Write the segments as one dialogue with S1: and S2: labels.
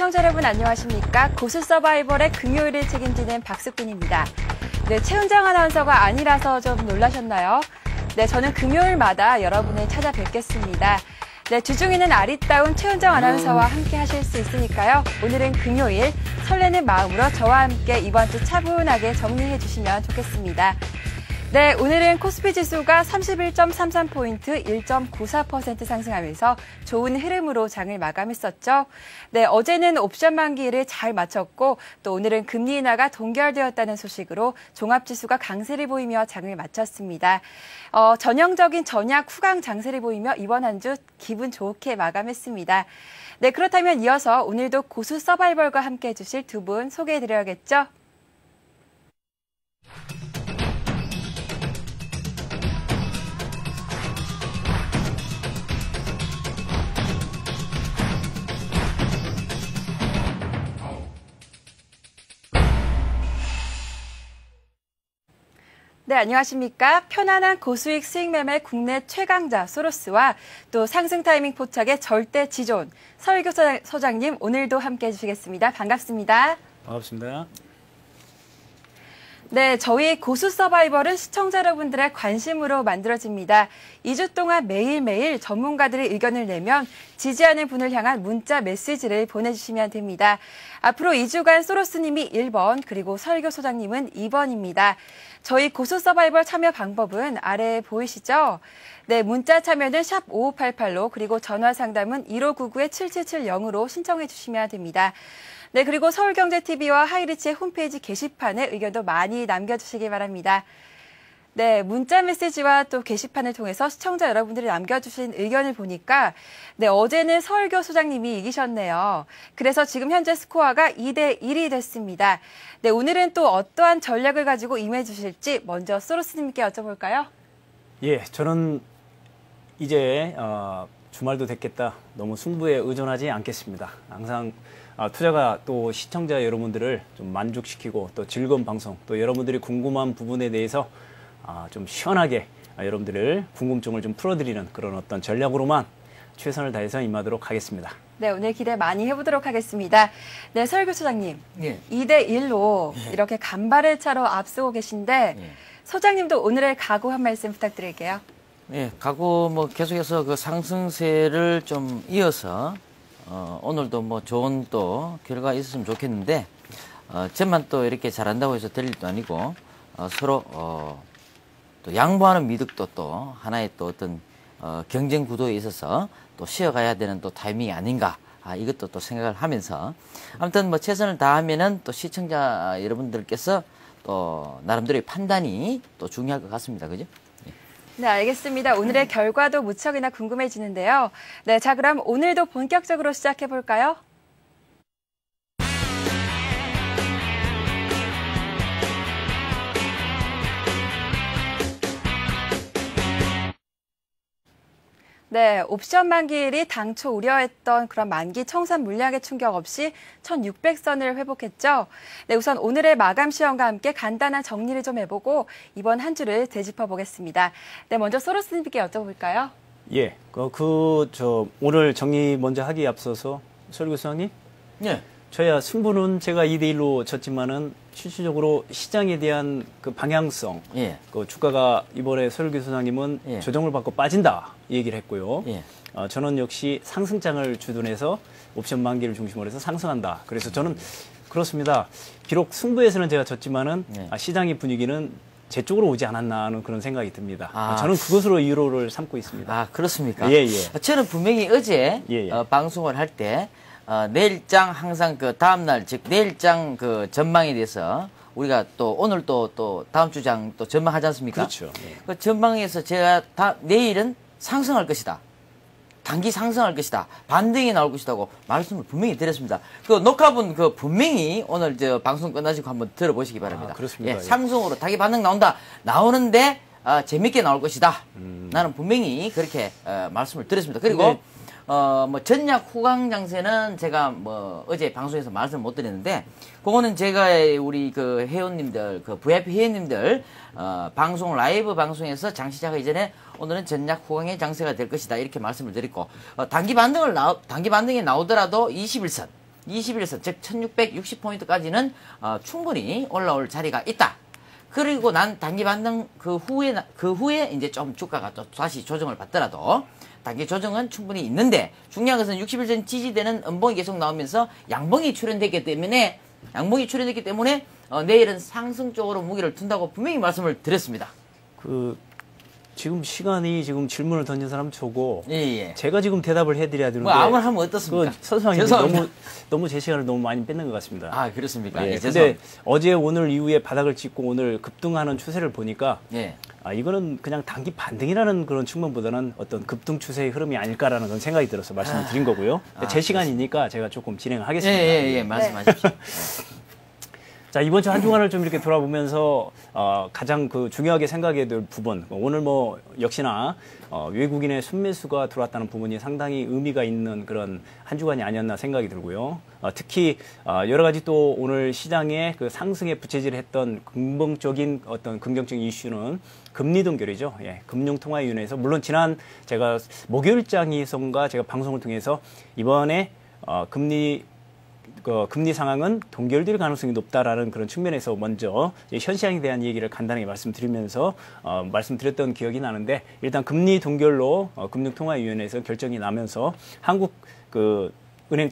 S1: 시청자 여러분 안녕하십니까? 고수 서바이벌의 금요일을 책임지는 박숙빈입니다. 네, 최은정 아나운서가 아니라서 좀 놀라셨나요? 네, 저는 금요일마다 여러분을 찾아뵙겠습니다. 네, 주중에는 아리따운 최은정 아나운서와 함께 하실 수 있으니까요. 오늘은 금요일 설레는 마음으로 저와 함께 이번 주 차분하게 정리해 주시면 좋겠습니다. 네, 오늘은 코스피 지수가 31.33포인트 1.94% 상승하면서 좋은 흐름으로 장을 마감했었죠. 네, 어제는 옵션 만기일을 잘 마쳤고 또 오늘은 금리 인하가 동결되었다는 소식으로 종합지수가 강세를 보이며 장을 마쳤습니다. 전형적인 전약 후강 장세를 보이며 이번 한 주 기분 좋게 마감했습니다. 네, 그렇다면 이어서 오늘도 고수 서바이벌과 함께 해주실 두 분 소개해드려야겠죠? 네, 안녕하십니까. 편안한 고수익 수익 매매 국내 최강자 소로스와 또 상승 타이밍 포착의 절대 지존 서일교 소장님 오늘도 함께 해주시겠습니다. 반갑습니다.
S2: 반갑습니다.
S1: 네, 저희 고수 서바이벌은 시청자 여러분들의 관심으로 만들어집니다. 2주 동안 매일매일 전문가들의 의견을 내면 지지하는 분을 향한 문자 메시지를 보내주시면 됩니다. 앞으로 2주간 소로스님이 1번 그리고 서일교 소장님은 2번입니다. 저희 고수 서바이벌 참여 방법은 아래에 보이시죠? 네, 문자 참여는 샵 5588로 그리고 전화 상담은 1599-7770으로 신청해 주시면 됩니다. 네, 그리고 서울경제TV와 하이리치의 홈페이지 게시판에 의견도 많이 남겨주시기 바랍니다. 네, 문자 메시지와 또 게시판을 통해서 시청자 여러분들이 남겨주신 의견을 보니까 네, 어제는 서울교 소장님이 이기셨네요. 그래서 지금 현재 스코어가 2대1이 됐습니다. 네, 오늘은 또 어떠한 전략을 가지고 임해 주실지 먼저 소로스님께 여쭤볼까요?
S2: 예, 저는 이제 주말도 됐겠다. 너무 승부에 의존하지 않겠습니다. 항상 투자가 또 시청자 여러분들을 좀 만족시키고 또 즐거운 방송, 또 여러분들이 궁금한 부분에 대해서 좀 시원하게 여러분들을 궁금증을 좀 풀어드리는 그런 어떤 전략으로만 최선을 다해서 임하도록 하겠습니다.
S1: 네, 오늘 기대 많이 해보도록 하겠습니다. 네, 서일교 소장님.
S3: 예.
S1: 2대1로 이렇게 간발의 차로 앞서고 계신데 소장님도 오늘의 각오 한 말씀 부탁드릴게요.
S3: 예, 각오 계속해서 그 상승세를 좀 이어서 오늘도 좋은 또 결과가 있었으면 좋겠는데 저만 또 이렇게 잘한다고 해서 될 일도 아니고 서로 또 양보하는 미덕도 또 하나의 또 어떤 경쟁 구도에 있어서 또 쉬어가야 되는 또 타이밍이 아닌가 이것도 또 생각을 하면서 아무튼 최선을 다하면은 또 시청자 여러분들께서 또 나름대로의 판단이 또 중요할 것 같습니다. 그죠?
S1: 네, 알겠습니다. 오늘의 결과도 무척이나 궁금해지는데요. 네, 자, 그럼 오늘도 본격적으로 시작해 볼까요? 네, 옵션 만기일이 당초 우려했던 그런 만기 청산 물량의 충격 없이 1600선을 회복했죠. 네, 우선 오늘의 마감 시험과 함께 간단한 정리를 좀 해보고 이번 한 주를 되짚어 보겠습니다. 네, 먼저 소로스님께 여쭤볼까요?
S2: 예, 오늘 정리 먼저 하기에 앞서서 서일교 소장님.
S3: 예.
S2: 저야 승부는 제가 2대1로 졌지만은 실질적으로 시장에 대한 그 방향성,
S3: 예.
S2: 그 주가가 이번에 서일교 소장님은
S3: 예.
S2: 조정을 받고 빠진다 이 얘기를 했고요.
S3: 예.
S2: 저는 역시 상승장을 주둔해서 옵션 만기를 중심으로 해서 상승한다. 그래서 저는 그렇습니다. 비록 승부에서는 제가 졌지만은 시장의 분위기는 제 쪽으로 오지 않았나 하는 그런 생각이 듭니다. 저는 그것으로 이유를 삼고 있습니다.
S3: 그렇습니까?
S2: 예, 예.
S3: 저는 분명히 어제 방송을 할 때 내일장 항상 그 다음날 즉 내일장 그 전망에 대해서 우리가 또 오늘 또 다음 주장 또 전망하지 않습니까?
S2: 그렇죠. 예.
S3: 그 전망에서 제가 내일은 상승할 것이다. 단기 상승할 것이다. 반등이 나올 것이다고 말씀을 분명히 드렸습니다. 그 녹화분 분명히 오늘 방송 끝나시고 한번 들어보시기 바랍니다.
S2: 그렇습니다.
S3: 예, 상승으로 단기 반등 나온다. 나오는데 재밌게 나올 것이다. 나는 분명히 그렇게 말씀을 드렸습니다. 그리고 전략 후강 장세는 제가 어제 방송에서 말씀을 못 드렸는데, 그거는 제가 우리 그 회원님들, 그 VIP 회원님들, 라이브 방송에서 장 시작하기 전에 오늘은 전략 후강의 장세가 될 것이다. 이렇게 말씀을 드렸고, 단기 반등이 나오더라도 21선. 21선, 즉 1660포인트까지는 충분히 올라올 자리가 있다. 그리고 난 단기 반등 그 후에 이제 좀 주가가 또 다시 조정을 받더라도 단기 조정은 충분히 있는데 중요한 것은 60일 전 지지되는 음봉이 계속 나오면서 양봉이 출현됐기 때문에 내일은 상승 쪽으로 무게를 둔다고 분명히 말씀을 드렸습니다.
S2: 지금 시간이 지금 질문을 던진 사람 저고
S3: 예.
S2: 제가 지금 대답을 해드려야 되는데
S3: 뭐 아무나 하면 어떻습니까?
S2: 선생님 너무 제 시간을 너무 많이 뺏는 것 같습니다.
S3: 아 그렇습니까?
S2: 예, 근데 어제 오늘 이후에 바닥을 찍고 오늘 급등하는 추세를 보니까
S3: 예.
S2: 이거는 그냥 단기 반등이라는 그런 측면보다는 어떤 급등 추세의 흐름이 아닐까라는 그런 생각이 들어서 말씀을 드린 거고요. 제 시간이니까 제가 조금 진행을 하겠습니다.
S3: 예, 말씀하십시오.
S2: 자, 이번 주 한 주간을 좀 이렇게 돌아보면서 가장 중요하게 생각해야 될 부분, 오늘 뭐 역시나 외국인의 순매수가 들어왔다는 부분이 상당히 의미가 있는 그런 한 주간이 아니었나 생각이 들고요. 특히 여러 가지 또 오늘 시장의 그 상승에 부채질했던 근본적인 어떤 긍정적인 이슈는 금리 동결이죠. 예, 금융통화위원회에서 물론 지난 제가 목요일장에선가 제가 방송을 통해서 이번에 금리 상황은 동결될 가능성이 높다라는 그런 측면에서 먼저 현시장에 대한 얘기를 간단하게 말씀드리면서 말씀드렸던 기억이 나는데 일단 금리 동결로 금융통화위원회에서 결정이 나면서 한국 은행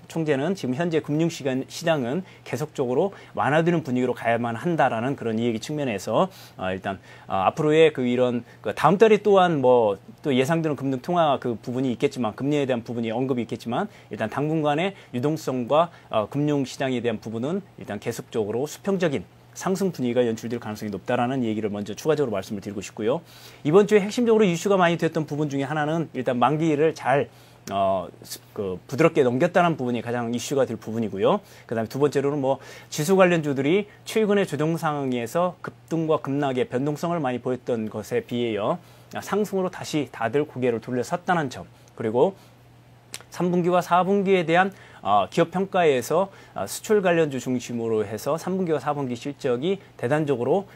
S2: 총재는 지금 현재 금융시장은 계속적으로 완화되는 분위기로 가야만 한다라는 그런 얘기 측면에서 일단 앞으로의 이런 다음 달에 또한 또 예상되는 금융 통화 부분이 있겠지만 금리에 대한 부분이 언급이 있겠지만 일단 당분간의 유동성과 금융시장에 대한 부분은 일단 계속적으로 수평적인 상승 분위기가 연출될 가능성이 높다라는 얘기를 먼저 추가적으로 말씀을 드리고 싶고요. 이번 주에 핵심적으로 이슈가 많이 됐던 부분 중에 하나는 일단 만기를 잘 부드럽게 넘겼다는 부분이 가장 이슈가 될 부분이고요. 그 다음에 두 번째로는 지수 관련주들이 최근의 조정 상황에서 급등과 급락의 변동성을 많이 보였던 것에 비해요. 상승으로 다시 다들 고개를 돌려섰다는 점. 그리고 3분기와 4분기에 대한 기업 평가에서 수출 관련주 중심으로 해서 3분기와 4분기 실적이 대단적으로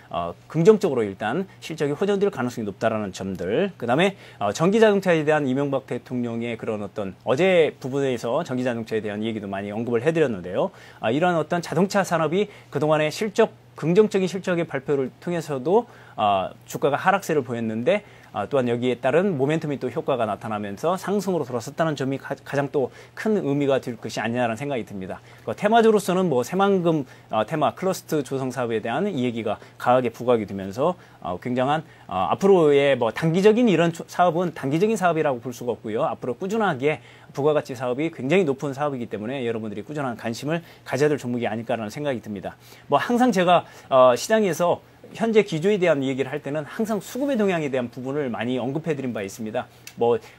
S2: 긍정적으로 일단 실적이 호전될 가능성이 높다라는 점들. 그다음에 전기자동차에 대한 이명박 대통령의 그런 어떤 어제 부분에서 전기자동차에 대한 얘기도 많이 언급을 해드렸는데요. 이런 어떤 자동차 산업이 그동안의 긍정적인 실적의 발표를 통해서도 주가가 하락세를 보였는데 또한 여기에 따른 모멘텀이 또 효과가 나타나면서 상승으로 돌아섰다는 점이 가장 또 큰 의미가 될 것이 아니냐라는 생각이 듭니다. 테마주로서는 새만금 테마 클러스터 조성 사업에 대한 이 얘기가 강하게 부각이 되면서 굉장한 앞으로의 단기적인 이런 사업은 단기적인 사업이라고 볼 수가 없고요. 앞으로 꾸준하게 부가가치 사업이 굉장히 높은 사업이기 때문에 여러분들이 꾸준한 관심을 가져야 될 종목이 아닐까라는 생각이 듭니다. 항상 제가 시장에서 현재 기조에 대한 얘기를 할 때는 항상 수급의 동향에 대한 부분을 많이 언급해드린 바 있습니다.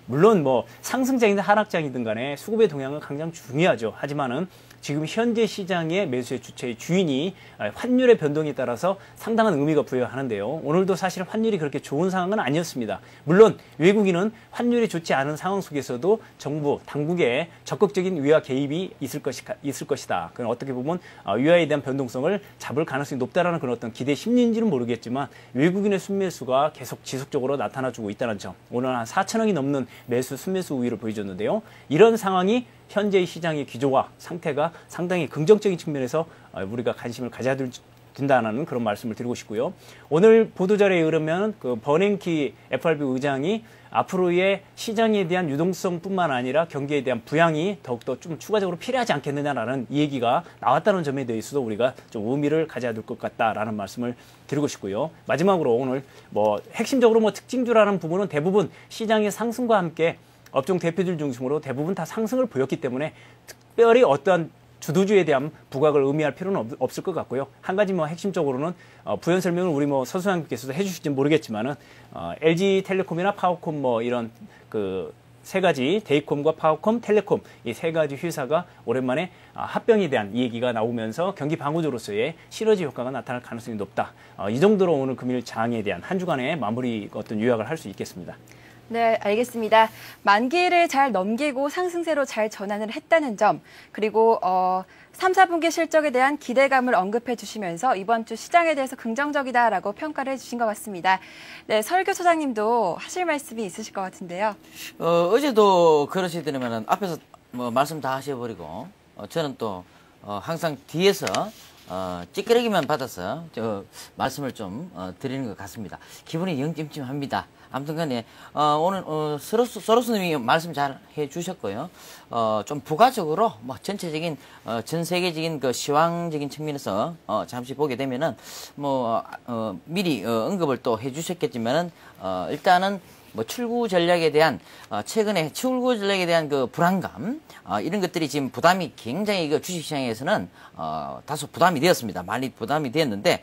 S2: 물론 상승장이든 하락장이든 간에 수급의 동향은 가장 중요하죠. 하지만은 지금 현재 시장의 매수의 주체의 주인이 환율의 변동에 따라서 상당한 의미가 부여하는데요. 오늘도 사실 환율이 그렇게 좋은 상황은 아니었습니다. 물론 외국인은 환율이 좋지 않은 상황 속에서도 정부, 당국의 적극적인 위화 개입이 있을 것이다. 그건 어떻게 보면 위화에 대한 변동성을 잡을 가능성이 높다라는 그런 어떤 기대 심리인지는 모르겠지만 외국인의 순매수가 계속 지속적으로 나타나주고 있다는 점. 오늘 한 4천억이 넘는 매수 순매수 우위를 보여줬는데요. 이런 상황이 현재의 시장의 기조와 상태가 상당히 긍정적인 측면에서 우리가 관심을 가져야 된다는 그런 말씀을 드리고 싶고요. 오늘 보도자료에 의하면 버냉키 FRB 의장이 앞으로의 시장에 대한 유동성뿐만 아니라 경기에 대한 부양이 더욱더 좀 추가적으로 필요하지 않겠느냐라는 이 얘기가 나왔다는 점에 대해서도 우리가 좀 의미를 가져야 될 것 같다라는 말씀을 드리고 싶고요. 마지막으로 오늘 핵심적으로 특징주라는 부분은 대부분 시장의 상승과 함께 업종 대표들 중심으로 대부분 다 상승을 보였기 때문에 특별히 어떠한 주도주에 대한 부각을 의미할 필요는 없을 것 같고요. 한 가지 핵심적으로는 부연 설명을 우리 서수장님께서도 해주실지 모르겠지만은 LG텔레콤이나 파워콤 이런 세 가지 데이콤과 파워콤, 텔레콤 이 세 가지 회사가 오랜만에 합병에 대한 얘기가 나오면서 경기 방어주로서의 시너지 효과가 나타날 가능성이 높다. 이 정도로 오늘 금일 장에 대한 한 주간의 마무리 어떤 요약을 할 수 있겠습니다.
S1: 네, 알겠습니다. 만기를 잘 넘기고 상승세로 잘 전환을 했다는 점, 그리고 3, 4분기 실적에 대한 기대감을 언급해 주시면서 이번 주 시장에 대해서 긍정적이다라고 평가를 해주신 것 같습니다. 네, 설교 소장님도 하실 말씀이 있으실 것 같은데요.
S3: 어제도 그러시더니면 앞에서 말씀 다 하셔버리고 저는 또 항상 뒤에서 찌끄러기만 받아서 말씀을 좀 드리는 것 같습니다. 기분이 영 찜찜합니다. 아무튼간에 오늘 서로스님이 말씀 잘 해주셨고요. 좀 부가적으로 뭐 전체적인 전 세계적인 그 시황적인 측면에서 잠시 보게 되면은 뭐 미리 언급을 또 해주셨겠지만은 일단은 뭐 출구 전략에 대한 최근에 출구 전략에 대한 그 불안감 이런 것들이 지금 부담이 굉장히 그 주식시장에서는 다소 부담이 되었습니다. 많이 부담이 되었는데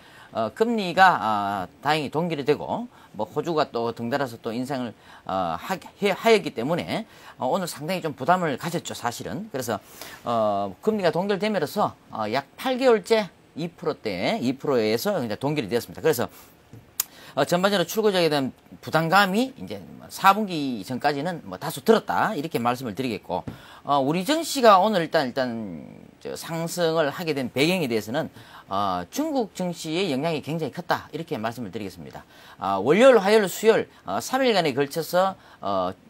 S3: 금리가 다행히 동결이 되고 뭐 호주가 또 덩달아서 또 인상을 하였기 때문에 오늘 상당히 좀 부담을 가졌죠, 사실은. 그래서 금리가 동결되면서 약 8개월째 2%대 2%에서 이제 동결이 되었습니다. 그래서 전반적으로 출구적에 대한 부담감이 이제 4분기 전까지는 뭐 다소 들었다 이렇게 말씀을 드리겠고, 우리 증시가 오늘 일단 상승을 하게 된 배경에 대해서는 중국 증시의 영향이 굉장히 컸다 이렇게 말씀을 드리겠습니다. 월요일, 화요일, 수요일 3일간에 걸쳐서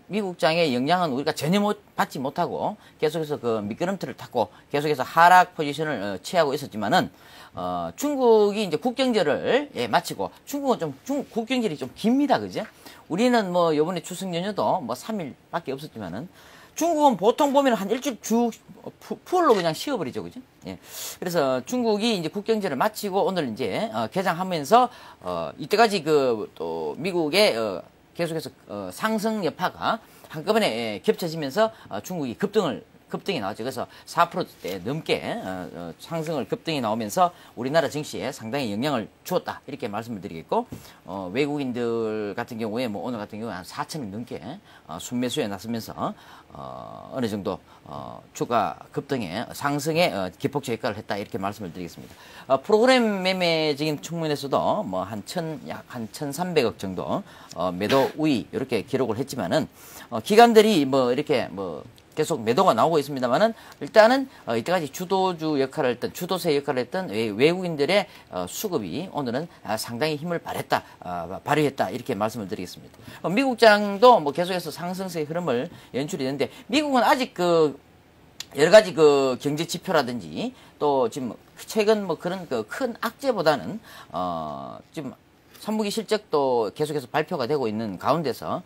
S3: 미국장의 영향은 우리가 전혀 받지 못하고 계속해서 그 미끄럼틀을 탔고 계속해서 하락 포지션을 취하고 있었지만은 중국이 이제 국경절을 마치고, 중국은 좀 국경절이 좀 깁니다, 그죠? 우리는 뭐 요번에 추석 연휴도 뭐 3일밖에 없었지만은 중국은 보통 보면 한 일주일 풀로 그냥 쉬어버리죠, 그죠? 예. 그래서 중국이 이제 국경절을 마치고 오늘 이제 개장하면서 이때까지 그 또 미국의 계속해서 상승 여파가 한꺼번에 겹쳐지면서 중국이 급등이 나왔죠. 그래서 4%대 넘게 상승을 급등이 나오면서 우리나라 증시에 상당히 영향을 주었다 이렇게 말씀을 드리겠고, 외국인들 같은 경우에 뭐 오늘 같은 경우에 한 4,000명 넘게 순매수에 나서면서 어느 정도 주가 급등에 상승에 기폭적 효과를 했다 이렇게 말씀을 드리겠습니다. 프로그램 매매적인 측면에서도 뭐 약 한 1,300억 정도 매도 우위 이렇게 기록을 했지만은 기관들이 뭐 이렇게 뭐 계속 매도가 나오고 있습니다만은 일단은 이때까지 주도주 역할을 했던, 주도세 역할을 했던 외국인들의 수급이 오늘은 상당히 힘을 발휘했다 이렇게 말씀을 드리겠습니다. 미국장도 뭐 계속해서 상승세의 흐름을 연출이 되는데, 미국은 아직 그 여러 가지 그 경제 지표라든지 또 지금 최근 뭐 그런 그 큰 악재보다는 지금 3분기 실적도 계속해서 발표가 되고 있는 가운데서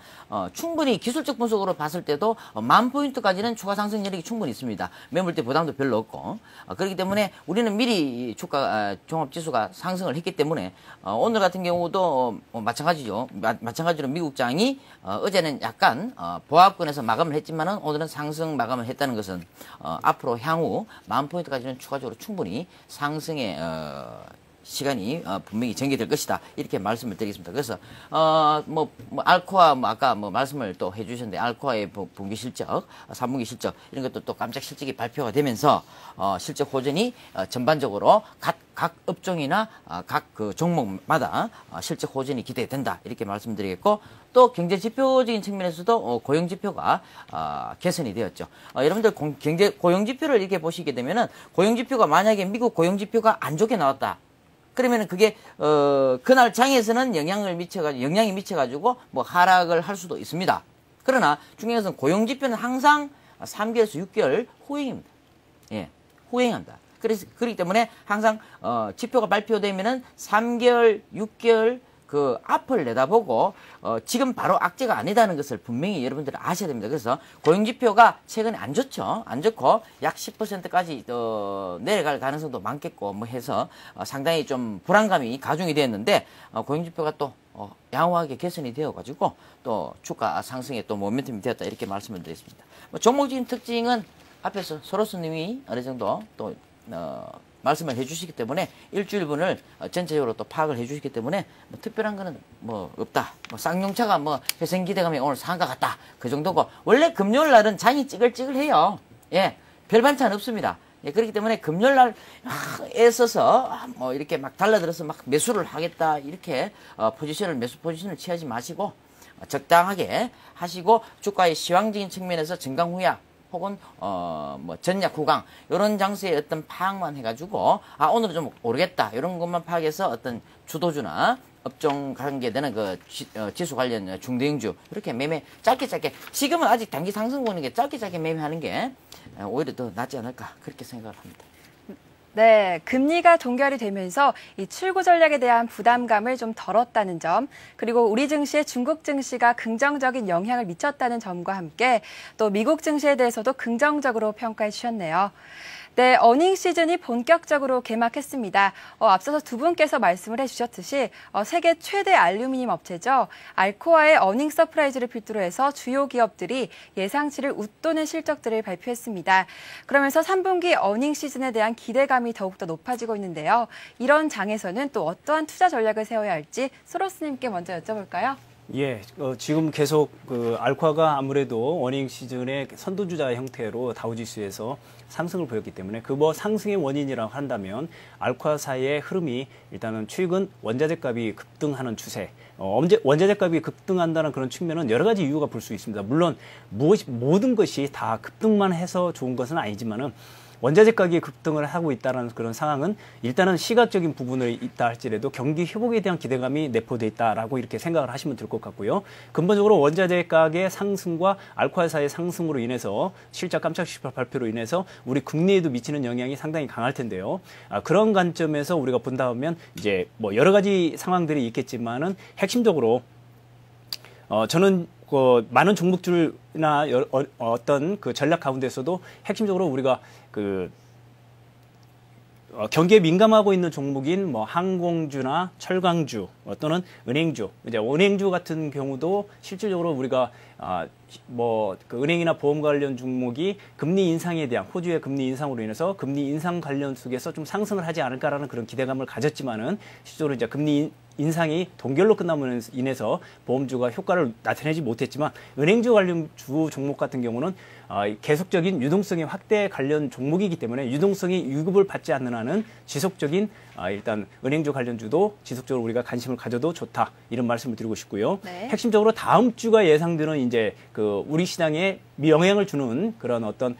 S3: 충분히 기술적 분석으로 봤을 때도 10,000포인트까지는 추가 상승 여력이 충분히 있습니다. 매물대 부담도 별로 없고, 그렇기 때문에 우리는 미리 주가 종합지수가 상승을 했기 때문에 오늘 같은 경우도 마찬가지죠. 마찬가지로 미국장이 어제는 약간 보합권에서 마감을 했지만은 오늘은 상승 마감을 했다는 것은 앞으로 향후 10,000포인트까지는 추가적으로 충분히 상승의 시간이 분명히 전개될 것이다 이렇게 말씀을 드리겠습니다. 그래서 알코아 아까 말씀을 또 해주셨는데, 알코아의 분기 실적, 3분기 실적 이런 것도 또 깜짝 실적이 발표가 되면서 실적 호전이 전반적으로 각 업종이나 각 그 종목마다 실적 호전이 기대된다 이렇게 말씀드리겠고, 또 경제 지표적인 측면에서도 고용 지표가 개선이 되었죠. 여러분들 고용 지표를 이렇게 보시게 되면은, 고용 지표가 만약에 미국 고용 지표가 안 좋게 나왔다. 그러면은 그게 그날 장에서는 영향이 미쳐가지고 뭐 하락을 할 수도 있습니다. 그러나 중요한 것은 고용 지표는 항상 3개월에서 6개월 후행입니다. 예, 후행한다. 그렇기 때문에 항상 지표가 발표되면은 3개월, 6개월 그 앞을 내다보고 지금 바로 악재가 아니다는 것을 분명히 여러분들이 아셔야 됩니다. 그래서 고용지표가 최근에 안 좋죠. 안 좋고 약 10%까지 내려갈 가능성도 많겠고 뭐 해서 상당히 좀 불안감이 가중이 되었는데, 고용지표가 또 양호하게 개선이 되어가지고 또 주가 상승에 또 모멘텀이 되었다 이렇게 말씀을 드리겠습니다. 종목적인 특징은 앞에서 서로스님이 어느 정도 또 말씀을 해주시기 때문에 일주일분을 전체적으로 또 파악을 해주시기 때문에 뭐 특별한 거는 뭐 없다. 뭐 쌍용차가 뭐 회생 기대감이 오늘 상한가 같다. 그 정도고, 원래 금요일 날은 장이 찌글찌글해요. 예, 별 반찬 없습니다. 예, 그렇기 때문에 금요일 날 애써서 뭐 이렇게 막 달라들어서 막 매수를 하겠다 이렇게 매수 포지션을 취하지 마시고 적당하게 하시고, 주가의 시황적인 측면에서 증강후약 혹은 뭐 전략 후강 이런 장세의 어떤 파악만 해가지고 오늘은 좀 오르겠다 이런 것만 파악해서 어떤 주도주나 업종 관계되는 그 지수 관련 중대형주 이렇게 매매 짧게 지금은 아직 단기 상승 보는 게 짧게 매매하는 게 오히려 더 낫지 않을까 그렇게 생각을 합니다.
S1: 네, 금리가 동결이 되면서 이 출구 전략에 대한 부담감을 좀 덜었다는 점, 그리고 우리 증시에 중국 증시가 긍정적인 영향을 미쳤다는 점과 함께 또 미국 증시에 대해서도 긍정적으로 평가해 주셨네요. 네, 어닝 시즌이 본격적으로 개막했습니다. 앞서서 두 분께서 말씀을 해주셨듯이 세계 최대 알루미늄 업체죠. 알코아의 어닝 서프라이즈를 필두로 해서 주요 기업들이 예상치를 웃도는 실적들을 발표했습니다. 그러면서 3분기 어닝 시즌에 대한 기대감이 더욱더 높아지고 있는데요. 이런 장에서는 또 어떠한 투자 전략을 세워야 할지 소로스님께 먼저 여쭤볼까요?
S2: 예, 지금 계속 알코아가 아무래도 어닝 시즌의 선두주자 형태로 다우지수에서 상승을 보였기 때문에 그 상승의 원인이라고 한다면 알코아사의 흐름이 일단은 최근 원자재 값이 급등하는 추세, 원자재 값이 급등한다는 그런 측면은 여러 가지 이유가 볼 수 있습니다. 물론 모든 것이 다 급등만 해서 좋은 것은 아니지만은 원자재 가격이 급등을 하고 있다는 그런 상황은 일단은 시각적인 부분을 있다 할지라도 경기 회복에 대한 기대감이 내포돼 있다라고 이렇게 생각을 하시면 될 것 같고요. 근본적으로 원자재 가격의 상승과 알코아사의 상승으로 인해서 실적 깜짝 발표로 인해서 우리 국내에도 미치는 영향이 상당히 강할 텐데요. 그런 관점에서 우리가 본다면 이제 뭐 여러 가지 상황들이 있겠지만은 핵심적으로 저는 많은 종목들이나 어떤 그 전략 가운데서도 핵심적으로 우리가 경기에 민감하고 있는 종목인 뭐 항공주나 철강주 또는 은행주, 이제 은행주 같은 경우도 실질적으로 우리가 은행이나 보험 관련 종목이 금리 인상에 대한 호주의 금리 인상으로 인해서 금리 인상 관련 속에서 좀 상승을 하지 않을까라는 그런 기대감을 가졌지만은 실제로 이제 금리 인상이 동결로 끝남으로 인해서 보험주가 효과를 나타내지 못했지만 은행주 관련 주 종목 같은 경우는 계속적인 유동성의 확대 관련 종목이기 때문에 유동성이 유급을 받지 않는 한은 지속적인 일단 은행주 관련주도 지속적으로 우리가 관심을 가져도 좋다 이런 말씀을 드리고 싶고요.
S1: 네.
S2: 핵심적으로 다음 주가 예상되는 이제 우리 시장에 영향을 주는 그런 어떤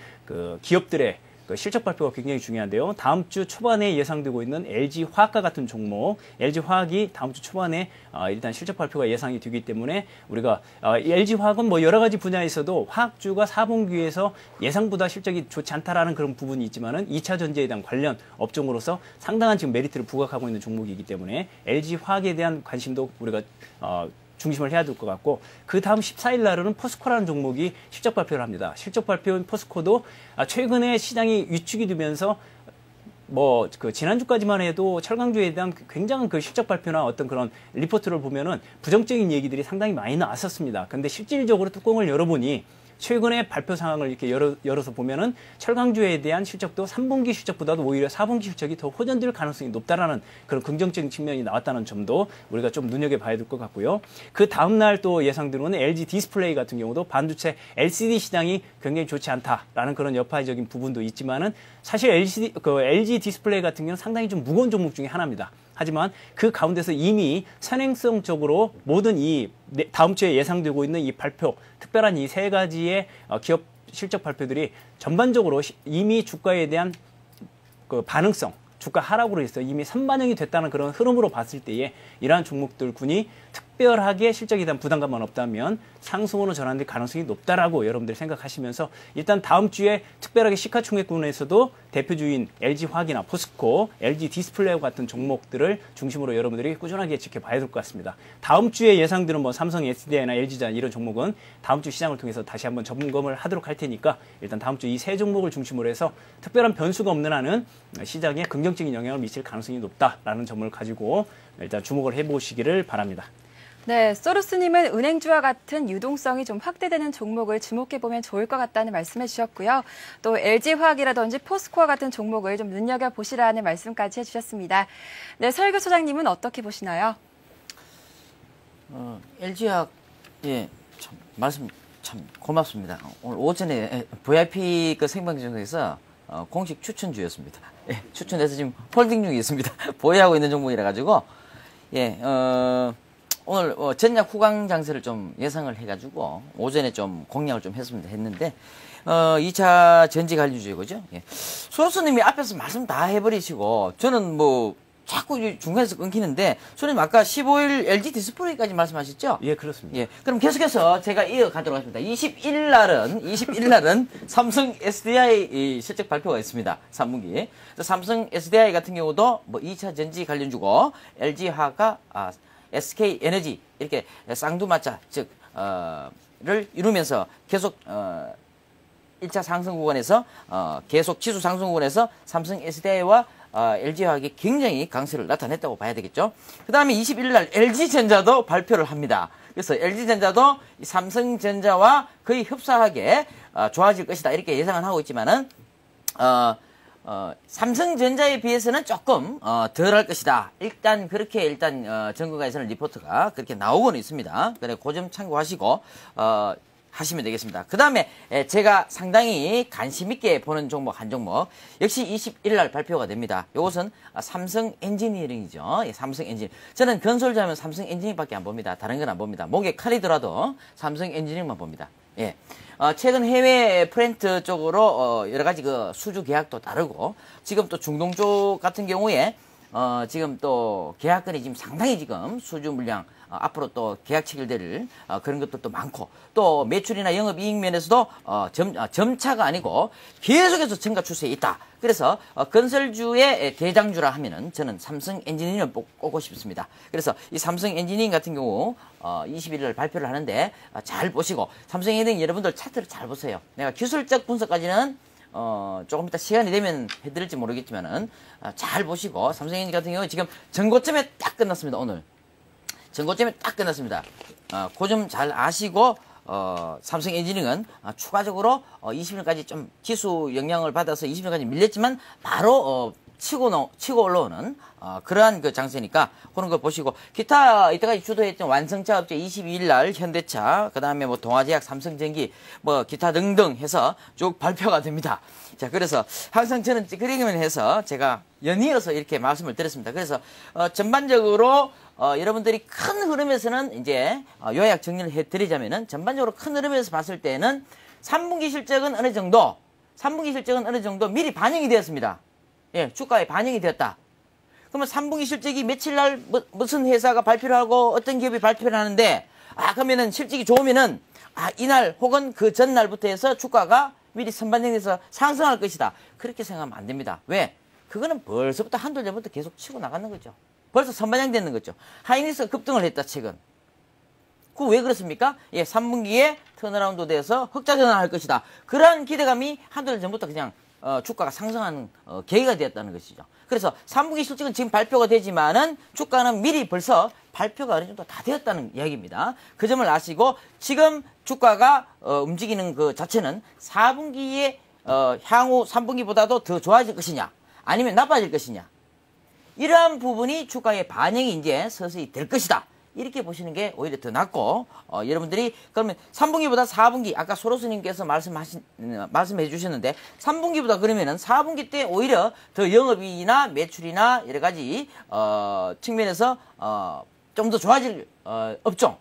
S2: 기업들의 실적 발표가 굉장히 중요한데요. 다음 주 초반에 예상되고 있는 LG화학과 같은 종목, LG화학이 다음 주 초반에 일단 실적 발표가 예상이 되기 때문에 우리가 LG화학은 뭐 여러 가지 분야에서도 화학주가 4분기에서 예상보다 실적이 좋지 않다라는 그런 부분이 있지만은 2차 전지에 대한 관련 업종으로서 상당한 지금 메리트를 부각하고 있는 종목이기 때문에 LG화학에 대한 관심도 우리가 중심을 해야 될 것 같고, 그 다음 14일 날은 포스코라는 종목이 실적 발표를 합니다. 실적 발표인 포스코도 최근에 시장이 위축이 되면서 지난주까지만 해도 철강주에 대한 굉장한 실적 발표나 어떤 그런 리포트를 보면은 부정적인 얘기들이 상당히 많이 나왔었습니다. 근데 실질적으로 뚜껑을 열어보니 최근에 발표 상황을 이렇게 열어서 보면은 철강주에 대한 실적도 3분기 실적보다도 오히려 4분기 실적이 더 호전될 가능성이 높다라는 그런 긍정적인 측면이 나왔다는 점도 우리가 좀 눈여겨봐야 될 것 같고요. 그 다음날 또 예상되는 LG 디스플레이 같은 경우도 반도체 LCD 시장이 굉장히 좋지 않다라는 그런 여파적인 부분도 있지만은 사실 LG 디스플레이 같은 경우는 상당히 좀 무거운 종목 중에 하나입니다. 하지만 그 가운데서 이미 선행성적으로 모든 다음 주에 예상되고 있는 이 발표, 특별한 이 세 가지의 기업 실적 발표들이 전반적으로 이미 주가에 대한 반응성, 주가 하락으로 해서 이미 선반영이 됐다는 그런 흐름으로 봤을 때에 이러한 종목들군이 특별하게 실적에 대한 부담감만 없다면 상승으로 전환될 가능성이 높다라고 여러분들이 생각하시면서 일단 다음 주에 특별하게 시가총액군에서도 대표주인 LG화학이나 포스코, LG 디스플레이 같은 종목들을 중심으로 여러분들이 꾸준하게 지켜봐야 될 것 같습니다. 다음 주에 예상되는 삼성 SDI나 LG전 이런 종목은 다음 주 시장을 통해서 다시 한번 점검을 하도록 할 테니까 일단 다음 주 이 세 종목을 중심으로 해서 특별한 변수가 없는 한은 시장에 긍정적인 영향을 미칠 가능성이 높다라는 점을 가지고 일단 주목을 해보시기를 바랍니다.
S1: 네, 소루스님은 은행주와 같은 유동성이 좀 확대되는 종목을 주목해보면 좋을 것 같다는 말씀해 주셨고요. 또 LG화학이라든지 포스코와 같은 종목을 좀 눈여겨보시라는 말씀까지 해주셨습니다. 네, 설교 소장님은 어떻게 보시나요?
S3: LG화학, 예, 말씀 참 고맙습니다. 오늘 오전에 VIP 생방송에서 공식 추천주였습니다. 예, 추천해서 지금 홀딩 중에 있습니다. 보유하고 있는 종목이라 가지고, 예, 오늘 전략 후강 장세를 좀 예상을 해가지고 오전에 좀 공략을 좀 했는데 2차 전지 관련주죠, 그죠? 예. 소로스님이 앞에서 말씀 다 해버리시고 저는 자꾸 중간에서 끊기는데, 손님 아까 15일 LG 디스플레이까지 말씀하셨죠?
S2: 예, 그렇습니다.
S3: 예. 그럼 계속해서 제가 이어가도록 하겠습니다. 21일 날은 삼성 SDI 실적 발표가 있습니다. 3분기. 삼성 SDI 같은 경우도 뭐 2차 전지 관련주고, LG화가, SK 에너지, 이렇게 쌍두마차, 즉, 를 이루면서 계속, 1차 상승 구간에서, 계속 지수 상승 구간에서 삼성 SDI와 LG화학이 굉장히 강세를 나타냈다고 봐야 되겠죠. 그 다음에 21일 날 LG전자도 발표를 합니다. 그래서 LG전자도 삼성전자와 거의 흡사하게 좋아질 것이다. 이렇게 예상은 하고 있지만은, 삼성전자에 비해서는 조금 덜할 것이다. 일단 그렇게 전문가에서는 리포트가 그렇게 나오고는 있습니다. 그래 그 점 참고하시고 하시면 되겠습니다. 그 다음에 제가 상당히 관심 있게 보는 종목 한 종목, 역시 21일 날 발표가 됩니다. 이것은 삼성 엔지니어링이죠. 예, 삼성 엔지니어링. 저는 건설주하면 삼성 엔지니어링밖에 안 봅니다. 다른 건 안 봅니다. 목에 칼이더라도 삼성 엔지니어링만 봅니다. 예. 최근 해외 플랜트 쪽으로 여러 가지 그 수주 계약도 다르고, 지금 또 중동 쪽 같은 경우에 지금 또 계약건이 지금 상당히 지금 수주 물량 앞으로 또 계약 체결될 그런 것들도 많고, 또 매출이나 영업이익 면에서도 점차가 아니고 계속해서 증가 추세에 있다. 그래서 건설주의 대장주라 하면은 저는 삼성 엔지니어링을 꼽고 싶습니다. 그래서 이 삼성 엔지니어링 같은 경우 21일 날 발표를 하는데 잘 보시고, 삼성 엔지니어링 여러분들 차트를 잘 보세요. 내가 기술적 분석까지는 조금 이따 시간이 되면 해드릴지 모르겠지만은 잘 보시고, 삼성 엔지니어링 같은 경우 지금 전고점에 딱 끝났습니다. 오늘 전고점에 딱 끝났습니다. 그 점 잘 아시고, 삼성 엔지니어링은 추가적으로 20일까지 좀 지수 영향을 받아서 20일까지 밀렸지만 바로 치고 올라오는 그러한 그 장세니까 그런 걸 보시고, 기타 이때까지 주도했던 완성차 업체 22일 날 현대차, 그 다음에 뭐 동아제약, 삼성전기, 뭐 기타 등등 해서 쭉 발표가 됩니다. 자, 그래서 항상 저는 그러기만 해서 제가 연이어서 이렇게 말씀을 드렸습니다. 그래서 전반적으로 여러분들이 큰 흐름에서는 이제 요약 정리를 해드리자면은, 전반적으로 큰 흐름에서 봤을 때는 3분기 실적은 어느 정도 미리 반영이 되었습니다. 예, 주가에 반영이 되었다. 그러면 3분기 실적이 며칠 날 무슨 회사가 발표를 하고 어떤 기업이 발표를 하는데, 그러면은 실적이 좋으면은 이날 혹은 그 전날부터 해서 주가가 미리 선반영돼서 상승할 것이다. 그렇게 생각하면 안 됩니다. 왜? 그거는 벌써부터 한두 달 전부터 계속 치고 나가는 거죠. 벌써 선반영되는 거죠. 하이닉스가 급등을 했다, 최근. 그 왜 그렇습니까? 예, 3분기에 턴어라운드 돼서 흑자 전환할 것이다. 그러한 기대감이 한두 달 전부터 그냥 주가가 상승하는 계기가 되었다는 것이죠. 그래서 3분기 실적은 지금 발표가 되지만은 주가는 미리 벌써 발표가 어느 정도 다 되었다는 이야기입니다. 그 점을 아시고, 지금 주가가 움직이는 그 자체는 4분기에 향후 3분기보다도 더 좋아질 것이냐, 아니면 나빠질 것이냐, 이러한 부분이 주가에 반영이 이제 서서히 될 것이다. 이렇게 보시는 게 오히려 더 낫고, 여러분들이 그러면 3분기보다 4분기, 아까 소로스님께서 말씀해 주셨는데, 3분기보다 그러면은 4분기 때 오히려 더 영업이익이나 매출이나 여러 가지 측면에서 좀 더 좋아질 업종,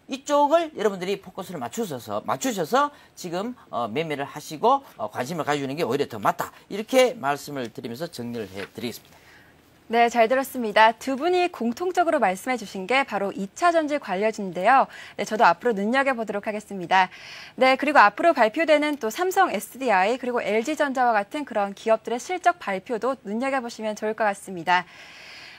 S3: 이쪽을 여러분들이 포커스를 맞추셔서 지금 매매를 하시고 관심을 가져주는 게 오히려 더 맞다. 이렇게 말씀을 드리면서 정리를 해드리겠습니다.
S1: 네, 잘 들었습니다. 두 분이 공통적으로 말씀해 주신 게 바로 2차 전지 관련주인데요. 네, 저도 앞으로 눈여겨보도록 하겠습니다. 네, 그리고 앞으로 발표되는 또 삼성 SDI 그리고 LG전자와 같은 그런 기업들의 실적 발표도 눈여겨보시면 좋을 것 같습니다.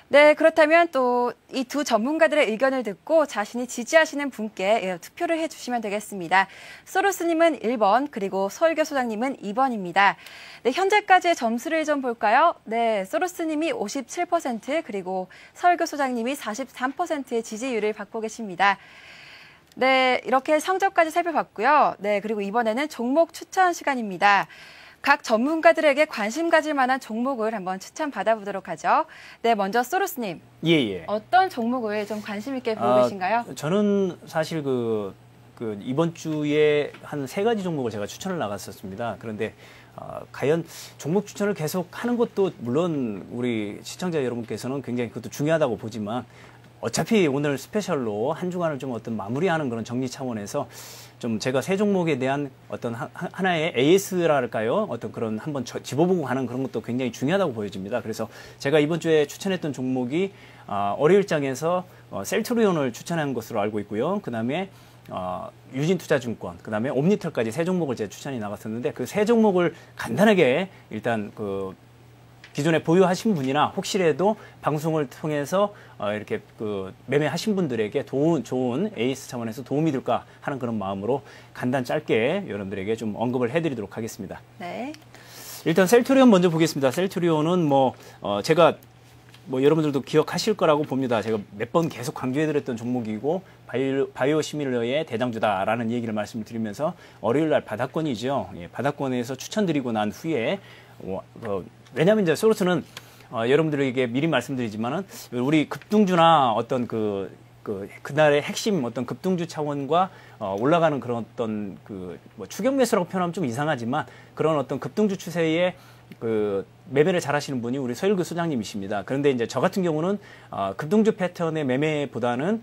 S1: 네, 그렇다면 또 이 두 전문가들의 의견을 듣고 자신이 지지하시는 분께 투표를 해주시면 되겠습니다. 소로스님은 1번, 그리고 서울교 소장님은 2번입니다. 네, 현재까지의 점수를 좀 볼까요? 네, 소로스님이 57%, 그리고 서울교 소장님이 43%의 지지율을 받고 계십니다. 네, 이렇게 성적까지 살펴봤고요. 네, 그리고 이번에는 종목 추천 시간입니다. 각 전문가들에게 관심 가질 만한 종목을 한번 추천 받아보도록 하죠. 네, 먼저 소로스님.
S2: 예.
S1: 어떤 종목을 좀 관심 있게 보고 계신가요?
S2: 저는 사실 이번 주에 한 3가지 종목을 제가 추천을 나갔었습니다. 그런데 과연 종목 추천을 계속 하는 것도 물론 우리 시청자 여러분께서는 굉장히 그것도 중요하다고 보지만 어차피 오늘 스페셜로 한 주간을 좀 어떤 마무리하는 그런 정리 차원에서 좀 제가 세 종목에 대한 어떤 하나의 AS랄까요? 어떤 그런 한번 집어보고 가는 그런 것도 굉장히 중요하다고 보여집니다. 그래서 제가 이번 주에 추천했던 종목이 월요일장에서 셀트리온을 추천한 것으로 알고 있고요. 그 다음에 유진투자증권, 그 다음에 옴니텔까지 세 종목을 제가 추천이 나갔었는데 그 세 종목을 간단하게 일단 그 기존에 보유하신 분이나 혹시라도 방송을 통해서 이렇게 그 매매하신 분들에게 좋은 에이스 차원에서 도움이 될까 하는 그런 마음으로 간단 짧게 여러분들에게 좀 언급을 해드리도록 하겠습니다.
S1: 네. 일단
S2: 셀트리온 먼저 보겠습니다. 셀트리온은 제가 여러분들도 기억하실 거라고 봅니다. 제가 몇 번 계속 강조해드렸던 종목이고 바이오시밀러의 대장주다라는 얘기를 말씀을 드리면서 월요일날 바닥권이죠. 예, 바닥권에서 추천드리고 난 후에 왜냐하면 이제 소르스는 여러분들에게 미리 말씀드리지만은 우리 급등주나 어떤 그날의 핵심 어떤 급등주 차원과 올라가는 그런 어떤 추격 매수라고 표현하면 좀 이상하지만 그런 어떤 급등주 추세에 매매를 잘 하시는 분이 우리 서일구 소장님이십니다. 그런데 이제 저 같은 경우는 급등주 패턴의 매매보다는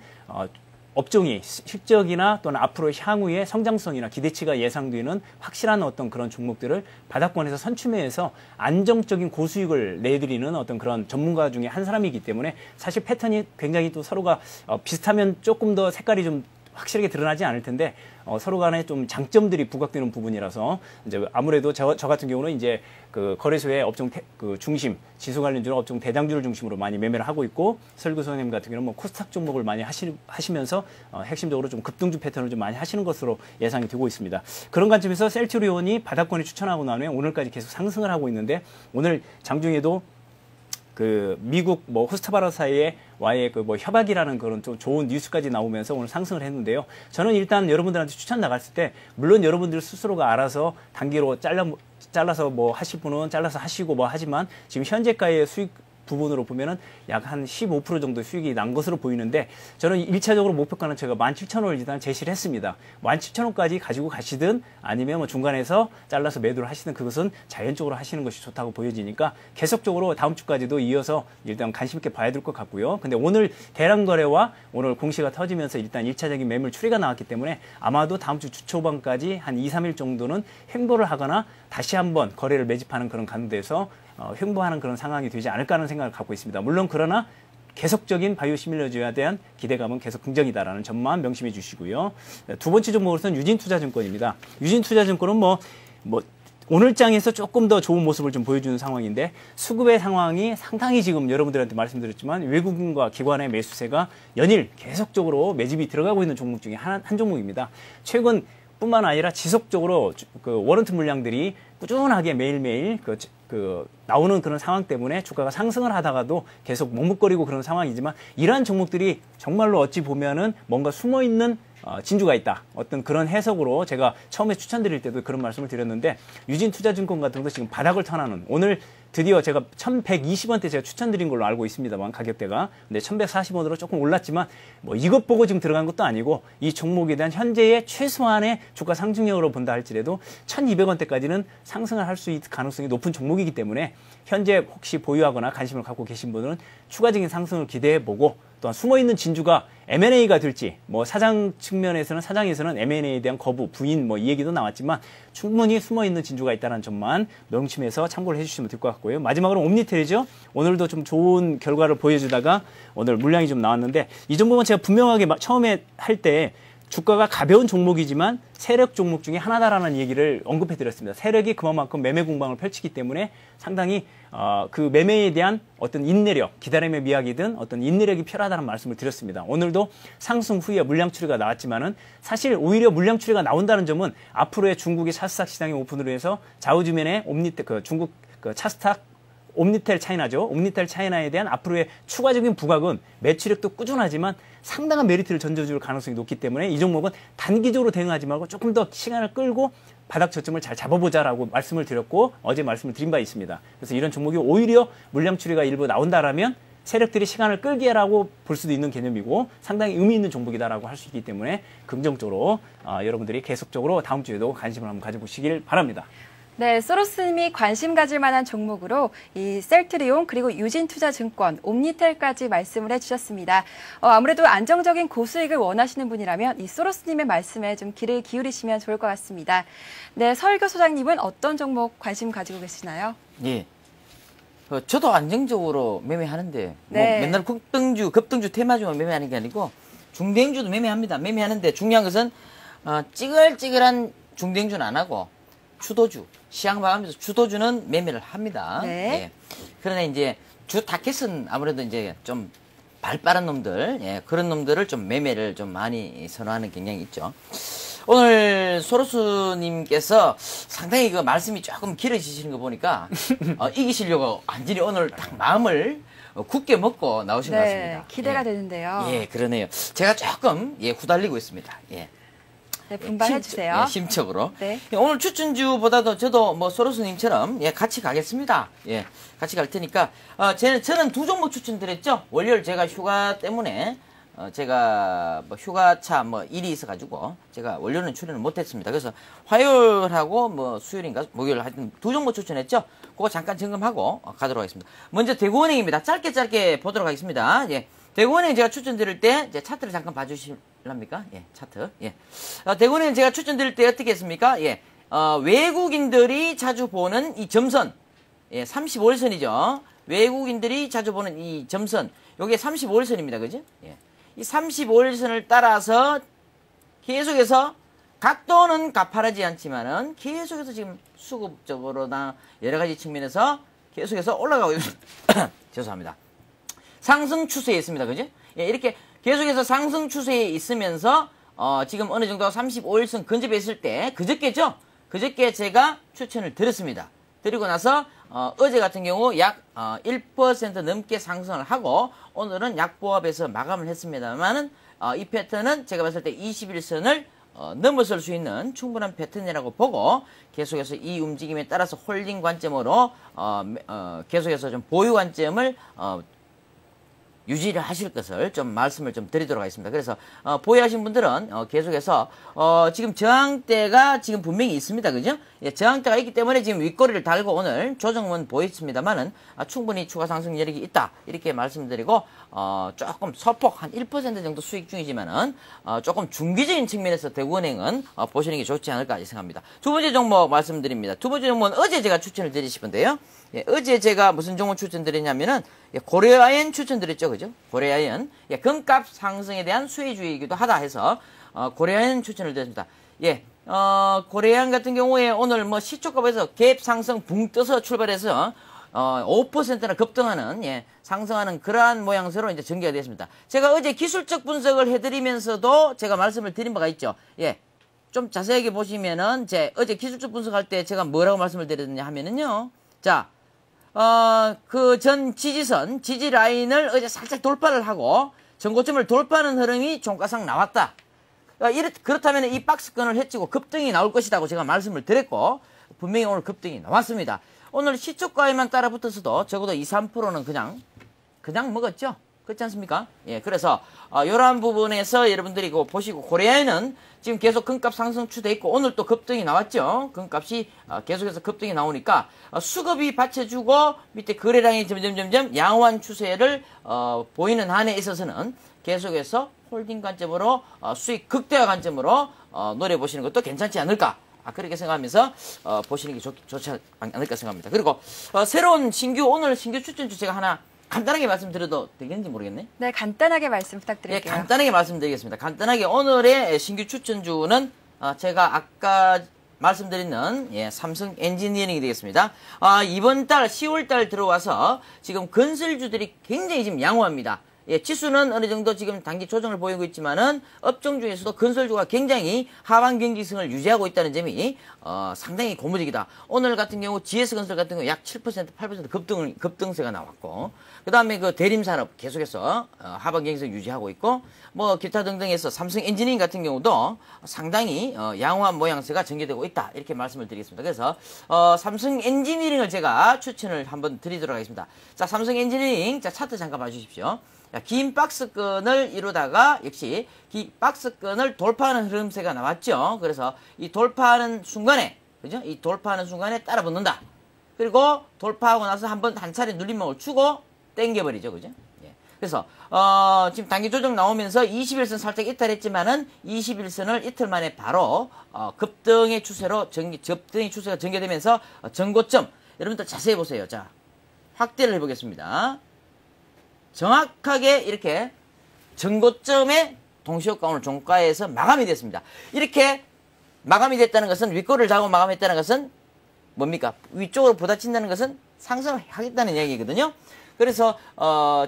S2: 업종이 실적이나 또는 앞으로 향후의 성장성이나 기대치가 예상되는 확실한 어떤 그런 종목들을 바닥권에서 선취매해서 안정적인 고수익을 내드리는 어떤 그런 전문가 중에 한 사람이기 때문에 사실 패턴이 굉장히 또 서로가 비슷하면 조금 더 색깔이 좀 확실하게 드러나지 않을 텐데 서로 간에 좀 장점들이 부각되는 부분이라서 이제 아무래도 저 같은 경우는 이제 그 거래소의 업종 중심 지수 관련주는 업종 대장주를 중심으로 많이 매매를 하고 있고 설구 소장님 같은 경우는 코스닥 종목을 많이 하시면서 핵심적으로 좀 급등주 패턴을 좀 많이 하시는 것으로 예상이 되고 있습니다. 그런 관점에서 셀트리온이 바닥권을 추천하고 나면 오늘까지 계속 상승을 하고 있는데 오늘 장중에도 미국 호스트바라 사이와의 협약이라는 그런 좀 좋은 뉴스까지 나오면서 오늘 상승을 했는데요. 저는 일단 여러분들한테 추천 나갔을 때 물론 여러분들 스스로가 알아서 단기로 잘라서 하실 분은 잘라서 하시고 하지만 지금 현재가의 수익 부분으로 보면은 약 한 15% 정도 수익이 난 것으로 보이는데 저는 1차적으로 목표가는 제가 17,000원을 일단 제시를 했습니다. 17,000원까지 가지고 가시든 아니면 중간에서 잘라서 매도를 하시든 그것은 자연적으로 하시는 것이 좋다고 보여지니까 계속적으로 다음 주까지도 이어서 일단 관심 있게 봐야 될 것 같고요. 근데 오늘 대량 거래와 오늘 공시가 터지면서 일단 1차적인 매물 추리가 나왔기 때문에 아마도 다음 주 주 초반까지 한 2, 3일 정도는 횡보를 하거나 다시 한번 거래를 매집하는 그런 가운데서 횡보하는 그런 상황이 되지 않을까 하는 생각을 갖고 있습니다. 물론 그러나 계속적인 바이오시밀러주에 대한 기대감은 계속 긍정이다라는 점만 명심해 주시고요. 두 번째 종목으로서는 유진투자증권입니다. 유진투자증권은 오늘장에서 조금 더 좋은 모습을 좀 보여주는 상황인데 수급의 상황이 상당히 지금 여러분들한테 말씀드렸지만 외국인과 기관의 매수세가 연일 계속적으로 매집이 들어가고 있는 종목 중에 한 종목입니다. 최근 뿐만 아니라 지속적으로 워런트 물량들이 꾸준하게 매일매일 나오는 그런 상황 때문에 주가가 상승을 하다가도 계속 머뭇거리고 그런 상황이지만 이러한 종목들이 정말로 어찌 보면은 뭔가 숨어있는 진주가 있다. 어떤 그런 해석으로 제가 처음에 추천드릴 때도 그런 말씀을 드렸는데 유진투자증권 같은 것도 지금 바닥을 턴하는 오늘 드디어 제가 1120원대 제가 추천드린 걸로 알고 있습니다만 가격대가 근데 1140원으로 조금 올랐지만 이것 보고 지금 들어간 것도 아니고 이 종목에 대한 현재의 최소한의 주가 상승력으로 본다 할지라도 1200원대까지는 상승을 할 수 있을 가능성이 높은 종목이기 때문에 현재 혹시 보유하거나 관심을 갖고 계신 분들은 추가적인 상승을 기대해보고 또한 숨어있는 진주가 M&A가 될지 사장 측면에서는 사장에서는 M&A에 대한 거부, 부인 이 얘기도 나왔지만 충분히 숨어있는 진주가 있다는 점만 명심해서 참고를 해주시면 될 것 같고요. 마지막으로 옴니텔이죠. 오늘도 좀 좋은 결과를 보여주다가 오늘 물량이 좀 나왔는데 이 종목은 제가 분명하게 처음에 할 때 주가가 가벼운 종목이지만 세력 종목 중에 하나다라는 얘기를 언급해 드렸습니다. 세력이 그만큼 매매 공방을 펼치기 때문에 상당히 그 매매에 대한 어떤 인내력, 기다림의 미학이든 어떤 인내력이 필요하다는 말씀을 드렸습니다. 오늘도 상승 후에 물량 추리가 나왔지만은 사실 오히려 물량 추리가 나온다는 점은 앞으로의 중국의 차스닥 시장의 오픈으로 해서 좌우지면에 옴니텔 중국 차스닥 옴니텔 차이나죠. 옴니텔 차이나에 대한 앞으로의 추가적인 부각은 매출액도 꾸준하지만 상당한 메리트를 전져줄 가능성이 높기 때문에 이 종목은 단기적으로 대응하지 말고 조금 더 시간을 끌고 바닥 저점을 잘 잡아보자라고 말씀을 드렸고 어제 말씀을 드린 바 있습니다. 그래서 이런 종목이 오히려 물량 추리가 일부 나온다라면 세력들이 시간을 끌기라고 볼 수도 있는 개념이고 상당히 의미 있는 종목이다라고 할 수 있기 때문에 긍정적으로 여러분들이 계속적으로 다음 주에도 관심을 한번 가져보시길 바랍니다.
S1: 네, 소로스님이 관심 가질 만한 종목으로 이 셀트리온 그리고 유진투자증권, 옴니텔까지 말씀을 해주셨습니다. 아무래도 안정적인 고수익을 원하시는 분이라면 이 소로스님의 말씀에 좀 귀를 기울이시면 좋을 것 같습니다. 네, 서일교 소장님은 어떤 종목 관심 가지고 계시나요?
S3: 예. 저도 안정적으로 매매하는데 뭐
S1: 네.
S3: 맨날 급등주 테마주만 매매하는 게 아니고 중대형주도 매매합니다. 매매하는데 중요한 것은 찌글찌글한 중대형주는 안 하고 추도주, 시장 마감에서 추도주는 매매를 합니다.
S1: 네.
S3: 예. 그러나 이제 주 타켓은 아무래도 이제 좀 발빠른 놈들, 예, 그런 놈들을 좀 매매를 좀 많이 선호하는 경향이 있죠. 오늘 소로스님께서 상당히 그 말씀이 조금 길어지시는 거 보니까 이기시려고 완전히 오늘 딱 마음을 굳게 먹고 나오신 것 같습니다.
S1: 네, 기대가
S3: 예.
S1: 되는데요.
S3: 예, 그러네요. 제가 조금 후달리고 있습니다. 예.
S1: 네, 분발해주세요.
S3: 심적으로.
S1: 네.
S3: 예, 오늘 추천주보다도 저도 뭐 소로스님처럼 같이 가겠습니다. 예, 같이 갈 테니까 저는 두 종목 추천드렸죠. 월요일 제가 휴가 때문에 제가 뭐 휴가차 일이 있어가지고 제가 월요일은 출연을 못했습니다. 그래서 화요일하고 뭐 수요일인가 목요일 하여튼 두 종목 추천했죠. 그거 잠깐 점검하고 가도록 하겠습니다. 먼저 대구은행입니다. 짧게 보도록 하겠습니다. 예. 대구은행 제가 추천드릴 때 이제 차트를 잠깐 봐주실랍니까? 예, 차트. 예. 대구은행 제가 추천드릴 때 어떻게 했습니까? 예. 외국인들이 자주 보는 이 점선. 예, 35일선이죠. 외국인들이 자주 보는 이 점선. 요게 35일선입니다. 그죠? 예. 이 35일선을 따라서 계속해서 각도는 가파르지 않지만은 계속해서 지금 수급적으로나 여러 가지 측면에서 계속해서 올라가고 있습니다. 죄송합니다. 상승 추세에 있습니다. 그죠? 예, 이렇게 계속해서 상승 추세에 있으면서 지금 어느 정도 35일선 근접해 있을 때 그저께죠? 그저께 제가 추천을 드렸습니다. 드리고 나서 어제 같은 경우 약 1% 넘게 상승을 하고 오늘은 약보합에서 마감을 했습니다만은 이 패턴은 제가 봤을 때 21선을 넘어설 수 있는 충분한 패턴이라고 보고 계속해서 이 움직임에 따라서 홀딩 관점으로 계속해서 좀 보유 관점을 유지를 하실 것을 좀 말씀을 좀 드리도록 하겠습니다. 그래서 보유하신 분들은 계속해서 지금 저항대가 지금 분명히 있습니다. 그죠? 예, 저항대가 있기 때문에 지금 윗꼬리를 달고 오늘 조정은 보였습니다만은 충분히 추가 상승 여력이 있다. 이렇게 말씀드리고 조금 소폭 한 1% 정도 수익 중이지만은 조금 중기적인 측면에서 대구은행은 보시는 게 좋지 않을까 생각합니다. 두 번째 종목 말씀드립니다. 두 번째 종목은 어제 제가 추천을 드리시는데요. 예, 어제 제가 무슨 종목 추천드렸냐면은 고려아연 추천드렸죠. 그죠? 고려아연. 예, 금값 상승에 대한 수혜주의이기도 하다 해서 고려아연 추천을 드렸습니다. 예. 고려아연 같은 경우에 오늘 뭐 시초값에서 갭 상승 붕 떠서 출발해서 5%나 급등하는 상승하는 그러한 모양새로 이제 전개가 되었습니다. 제가 어제 기술적 분석을 해드리면서도 제가 말씀을 드린 바가 있죠. 예. 좀 자세하게 보시면은 어제 기술적 분석할 때 제가 뭐라고 말씀을 드렸느냐 하면은요. 자, 그 전 지지선, 지지 라인을 어제 살짝 돌파를 하고 전고점을 돌파하는 흐름이 종가상 나왔다. 그렇다면 이 박스권을 해치고 급등이 나올 것이라고 제가 말씀을 드렸고 분명히 오늘 급등이 나왔습니다. 오늘 시초가에만 따라 붙어서도 적어도 2, 3%는 그냥 먹었죠. 그렇지 않습니까? 예, 그래서 이러한 부분에서 여러분들이 보시고 고려아연은 지금 계속 금값 상승 추세돼 있고 오늘 또 급등이 나왔죠. 금값이 계속해서 급등이 나오니까 수급이 받쳐주고 밑에 거래량이 점점 양호한 추세를 보이는 한에 있어서는 계속해서 홀딩 관점으로 수익 극대화 관점으로 노려보시는 것도 괜찮지 않을까. 그렇게 생각하면서 보시는 게 좋지 않을까 생각합니다. 그리고 오늘 신규 추천주 제가 하나 간단하게 말씀드려도 되겠는지 모르겠네.
S1: 네, 간단하게 말씀 부탁드릴게요.
S3: 예, 간단하게 말씀드리겠습니다. 간단하게 오늘의 신규 추천주는 제가 아까 말씀드리는 삼성 엔지니어링이 되겠습니다. 이번 달 10월 달 들어와서 지금 건설주들이 굉장히 지금 양호합니다. 예, 지수는 어느 정도 지금 단기 조정을 보이고 있지만은 업종 중에서도 건설주가 굉장히 하방 경직성을 유지하고 있다는 점이 상당히 고무적이다. 오늘 같은 경우 GS건설 같은 경우 약 7%, 8% 급등세가 나왔고, 그 다음에 그 대림산업 계속해서 하방 경직성 유지하고 있고, 뭐 기타 등등해서 삼성 엔지니어링 같은 경우도 상당히 양호한 모양새가 전개되고 있다. 이렇게 말씀을 드리겠습니다. 그래서 삼성 엔지니어링을 제가 추천을 한번 드리도록 하겠습니다. 자, 삼성 엔지니어링 자 차트 잠깐 봐주십시오. 긴 박스권을 이루다가 역시 긴 박스권을 돌파하는 흐름세가 나왔죠. 그래서 이 돌파하는 순간에 그죠? 이 돌파하는 순간에 따라 붙는다. 그리고 돌파하고 나서 한 차례 눌림목을 주고 당겨버리죠. 그죠? 예. 그래서, 지금 단기 조정 나오면서 21선 살짝 이탈했지만은 21선을 이틀 만에 바로, 급등의 추세로 급등의 추세가 전개되면서 전고점. 여러분들 자세히 보세요. 자, 확대를 해보겠습니다. 정확하게 이렇게 전고점의 동시효과 오늘 종가에서 마감이 됐습니다. 이렇게 마감이 됐다는 것은 윗꼬리를 잡고 마감했다는 것은 뭡니까? 위쪽으로 부딪힌다는 것은 상승을 하겠다는 얘기거든요. 그래서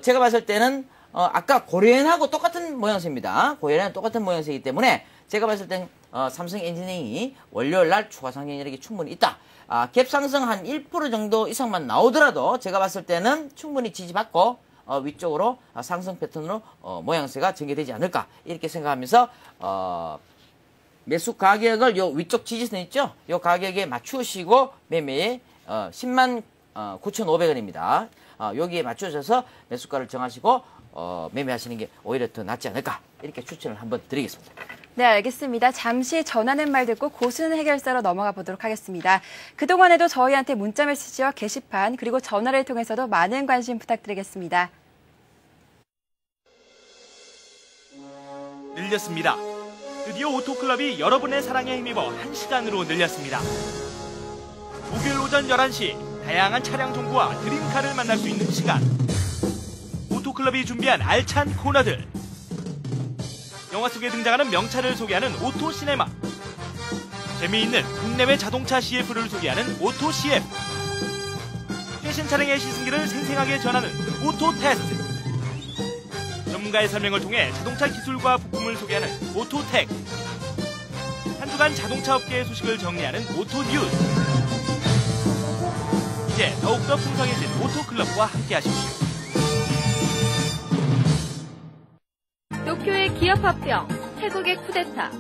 S3: 제가 봤을 때는 아까 고려엔하고 똑같은 모양새입니다. 고려엔하고 똑같은 모양새이기 때문에 제가 봤을 땐 삼성 엔지니어링이 월요일 날 추가 상승 여력이 충분히 있다. 갭 상승 한 1% 정도 이상만 나오더라도 제가 봤을 때는 충분히 지지받고 위쪽으로 상승 패턴으로 모양새가 전개되지 않을까 이렇게 생각하면서 매수 가격을 요 위쪽 지지선 있죠? 요 가격에 맞추시고 매매에 10만 9,500원입니다. 여기에 맞춰져서 매수가를 정하시고 매매하시는 게 오히려 더 낫지 않을까 이렇게 추천을 한번 드리겠습니다.
S1: 네, 알겠습니다. 잠시 전하는 말 듣고 고수는 해결사로 넘어가 보도록 하겠습니다. 그동안에도 저희한테 문자 메시지와 게시판 그리고 전화를 통해서도 많은 관심 부탁드리겠습니다.
S4: 늘렸습니다. 드디어 오토클럽이 여러분의 사랑에 힘입어 1시간으로 늘렸습니다. 목요일 오전 11시 다양한 차량 정보와 드림카를 만날 수 있는 시간. 오토클럽이 준비한 알찬 코너들. 영화 속에 등장하는 명차를 소개하는 오토시네마. 재미있는 국내외 자동차 CF를 소개하는 오토CF. 최신 차량의 시승기를 생생하게 전하는 오토테스트. 전문가의 설명을 통해 자동차 기술과 부품을 소개하는 오토텍. 한 주간 자동차 업계의 소식을 정리하는 오토뉴스. 이제 더욱더 풍성해진 오토클럽과 함께하십시오.
S5: 도쿄의 기업 합병, 태국의 쿠데타,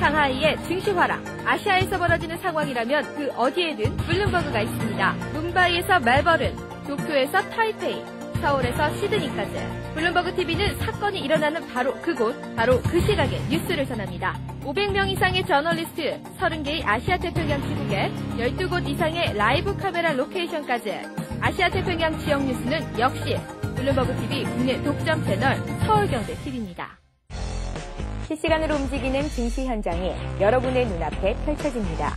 S5: 상하이의 증시 하락, 아시아에서 벌어지는 상황이라면 그 어디에든 블룸버그가 있습니다. 뭄바이에서 멜버른, 도쿄에서 타이페이, 서울에서 시드니까지 블룸버그 TV는 사건이 일어나는 바로 그곳, 바로 그 시각에 뉴스를 전합니다. 500명 이상의 저널리스트, 30개의 아시아 태평양 지국에 12곳 이상의 라이브 카메라 로케이션까지 아시아 태평양 지역 뉴스는 역시 블룸버그 TV 국내 독점 채널 서울경제TV입니다. 실시간으로 움직이는 증시 현장이 여러분의 눈앞에 펼쳐집니다.